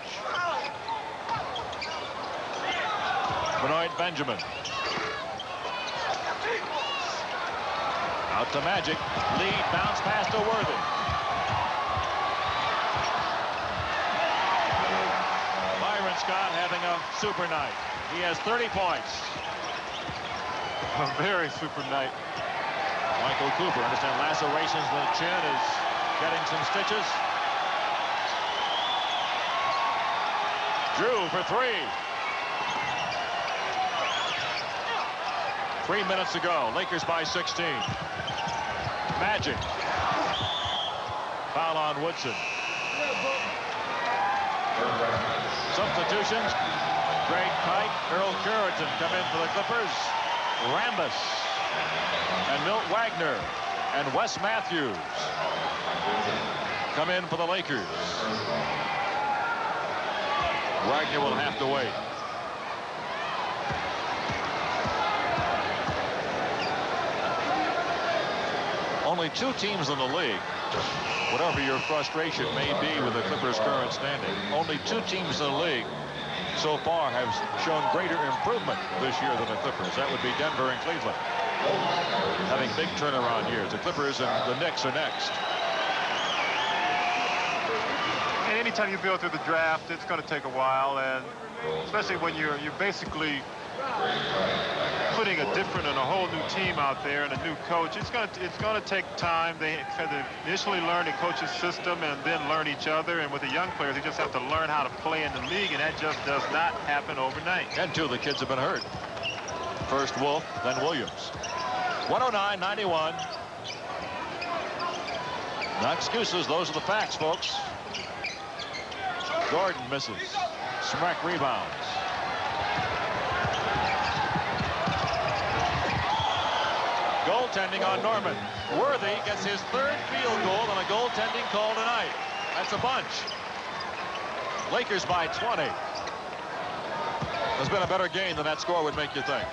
Benoit Benjamin. Out to Magic. Lead, bounce pass to Worthy. Byron Scott having a super night. He has 30 points. A very super night. Michael Cooper, understand lacerations in the chin, is getting some stitches. Drew for 3. 3 minutes to go. Lakers by 16. Magic. Foul on Woodson. Substitutions. Greg Kite, Earl Curitan come in for the Clippers. Rambis and Milt Wagner and Wes Matthews come in for the Lakers. Wagner will have to wait. Only 2 teams in the league, whatever your frustration may be with the Clippers' current standing, only 2 teams in the league so far have shown greater improvement this year than the Clippers. That would be Denver and Cleveland, having big turnaround years. The Clippers and the Knicks are next. And anytime you build through the draft, it's going to take a while, and especially when you're basically putting a different and a whole new team out there and a new coach. It's going to take time. They have to initially learn the coach's system and then learn each other. And with the young players, they just have to learn how to play in the league, and that just does not happen overnight. And 2 of the kids have been hurt. First Wolf, then Williams. 109-91. Not excuses. Those are the facts, folks. Gordon misses. Smack rebounds. Goaltending on Norman. Worthy gets his 3rd field goal on a goaltending call tonight. That's a bunch. Lakers by 20. There's been a better game than that score would make you think.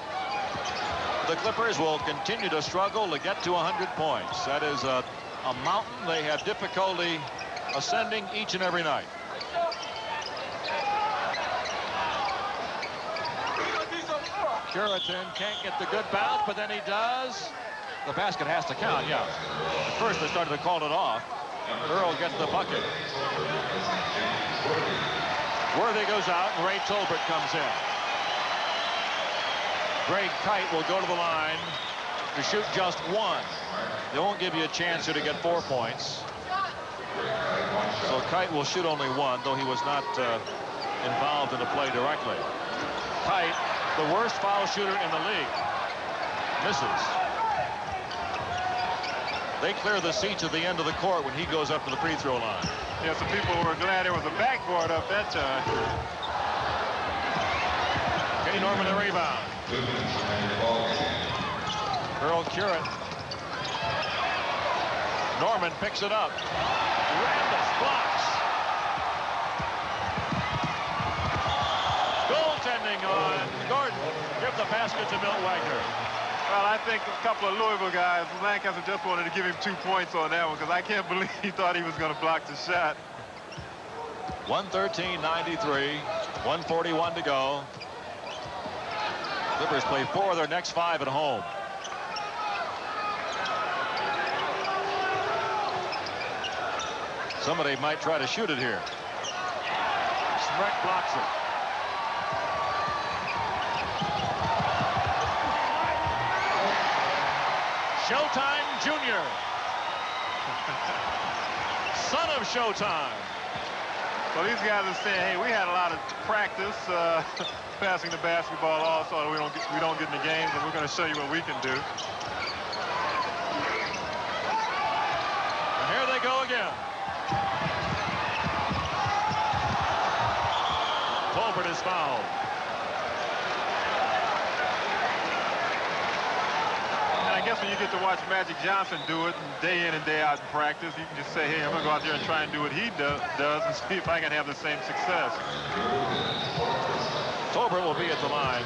The Clippers will continue to struggle to get to 100 points. That is a mountain they have difficulty ascending each and every night. Curitan can't get the good bounce, but then he does. The basket has to count, yeah. At first they started to call it off. Earl gets the bucket. Worthy goes out, and Ray Tolbert comes in. Greg Kite will go to the line to shoot just 1. They won't give you a chance here to get 4 points. So Kite will shoot only 1, though he was not involved in the play directly. Kite, the worst foul shooter in the league, misses. They clear the seats at the end of the court when he goes up to the free throw line. Yeah, some people were glad there was a backboard up that time. Kenny Norman the rebound. Earl Curran. Norman picks it up. Rambis blocks. Goaltending on Gordon. Give the basket to Milt Wagner. Well, I think a couple of Louisville guys, Lancaster just wanted to give him 2 points on that one, because I can't believe he thought he was going to block the shot. 113-93, 141 to go. Clippers play 4 of their next 5 at home. Somebody might try to shoot it here. Spreck blocks it. Showtime Jr. Son of Showtime. So these guys are saying, hey, we had a lot of practice passing the basketball also. We don't get in the games, and we're going to show you what we can do. And here they go again. Tolbert is fouled. And I guess when you get to watch Magic Johnson do it day in and day out in practice, you can just say, hey, I'm going to go out there and try and do what he does and see if I can have the same success. Tolbert will be at the line.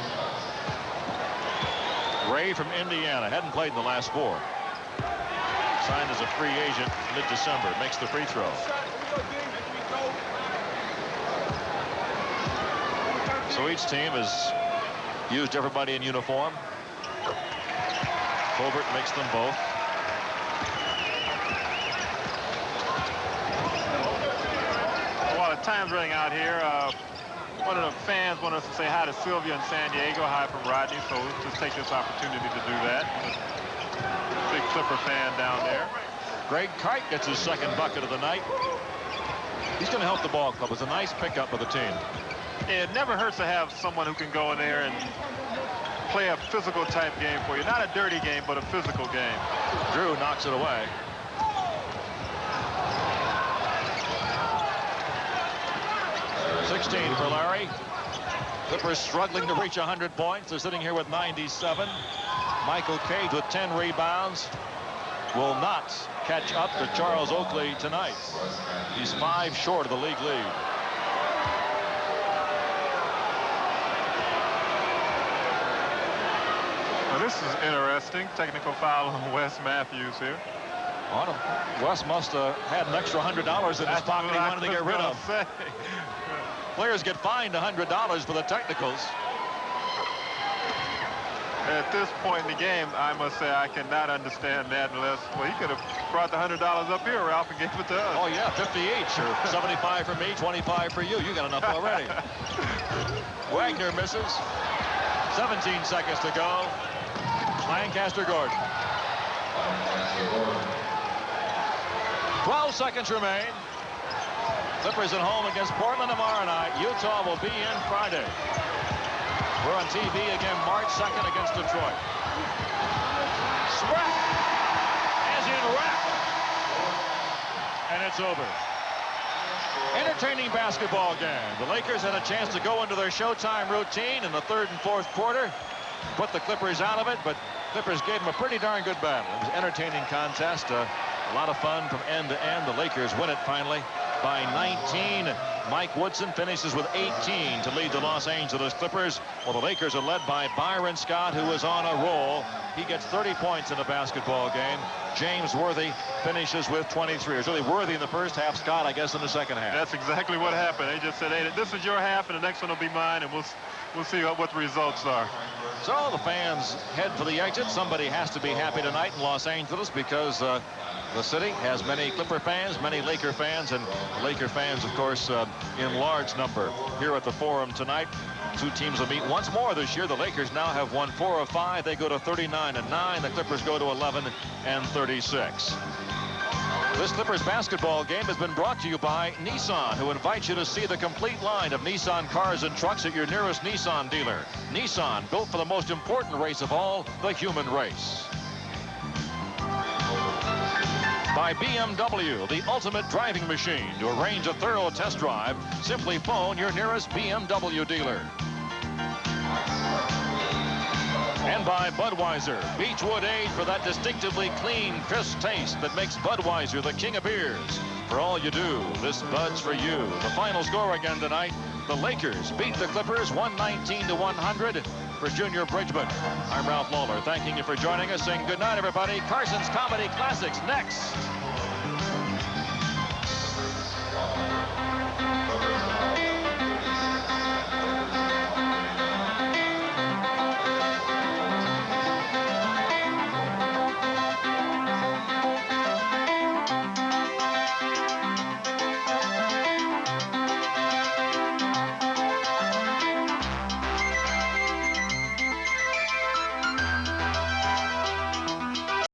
Ray from Indiana hadn't played in the last 4. Signed as a free agent mid-December. Makes the free throw. So each team has used everybody in uniform. Tolbert makes them both. While the time's running out here, one of the fans wanted us to say hi to Sylvia in San Diego. Hi from Rodney, so we'll just take this opportunity to do that. Big Clipper fan down there. Greg Kite gets his second bucket of the night. He's going to help the ball club. It's a nice pickup for the team. It never hurts to have someone who can go in there and play a physical type game for you. Not a dirty game, but a physical game. Drew knocks it away. .16 for Larry. Clippers struggling to reach 100 points. They're sitting here with 97. Michael Cage with 10 rebounds. Will not catch up to Charles Oakley tonight. He's 5 short of the league lead. Well, this is interesting. Technical foul on Wes Matthews here. Wes must have had an extra $100 in his pocket he wanted to get rid of. Players get fined $100 for the technicals. At this point in the game, I must say I cannot understand that unless, well, he could have brought the $100 up here, Ralph, and gave it to us. Oh, yeah, 50 each, or 75 for me, 25 for you. You got enough already. Wagner misses. 17 seconds to go. Lancaster Gordon. 12 seconds remain. Clippers at home against Portland tomorrow night. Utah will be in Friday. We're on TV again March 2nd against Detroit. Spread as in wrap. And it's over. Entertaining basketball game. The Lakers had a chance to go into their showtime routine in the 3rd and 4th quarter. Put the Clippers out of it, but Clippers gave them a pretty darn good battle. It was an entertaining contest. A lot of fun from end to end. The Lakers win it finally by 19. Mike Woodson finishes with 18 to lead the Los Angeles Clippers. Well, the Lakers are led by Byron Scott, who is on a roll. He gets 30 points in a basketball game. James Worthy finishes with 23. It was really Worthy in the first half, Scott, I guess, in the second half. That's exactly what happened. They just said, hey, this is your half, and the next one will be mine, and we'll see what the results are. So the fans head for the exit. Somebody has to be happy tonight in Los Angeles because the city has many Clipper fans, many Laker fans, and Laker fans, of course, in large number here at the Forum tonight. Two teams will meet once more this year. The Lakers now have won 4 of 5. They go to 39-9. The Clippers go to 11-36. This Clippers basketball game has been brought to you by Nissan, who invites you to see the complete line of Nissan cars and trucks at your nearest Nissan dealer. Nissan, built for the most important race of all, the human race. By BMW, the ultimate driving machine. To arrange a thorough test drive, simply phone your nearest BMW dealer. And by Budweiser, Beechwood Age for that distinctively clean, crisp taste that makes Budweiser the king of beers. For all you do, this Bud's for you. The final score again tonight, the Lakers beat the Clippers 119-100. For Junior Bridgman, I'm Ralph Lawler, thanking you for joining us, saying good night, everybody. Carson's Comedy Classics next.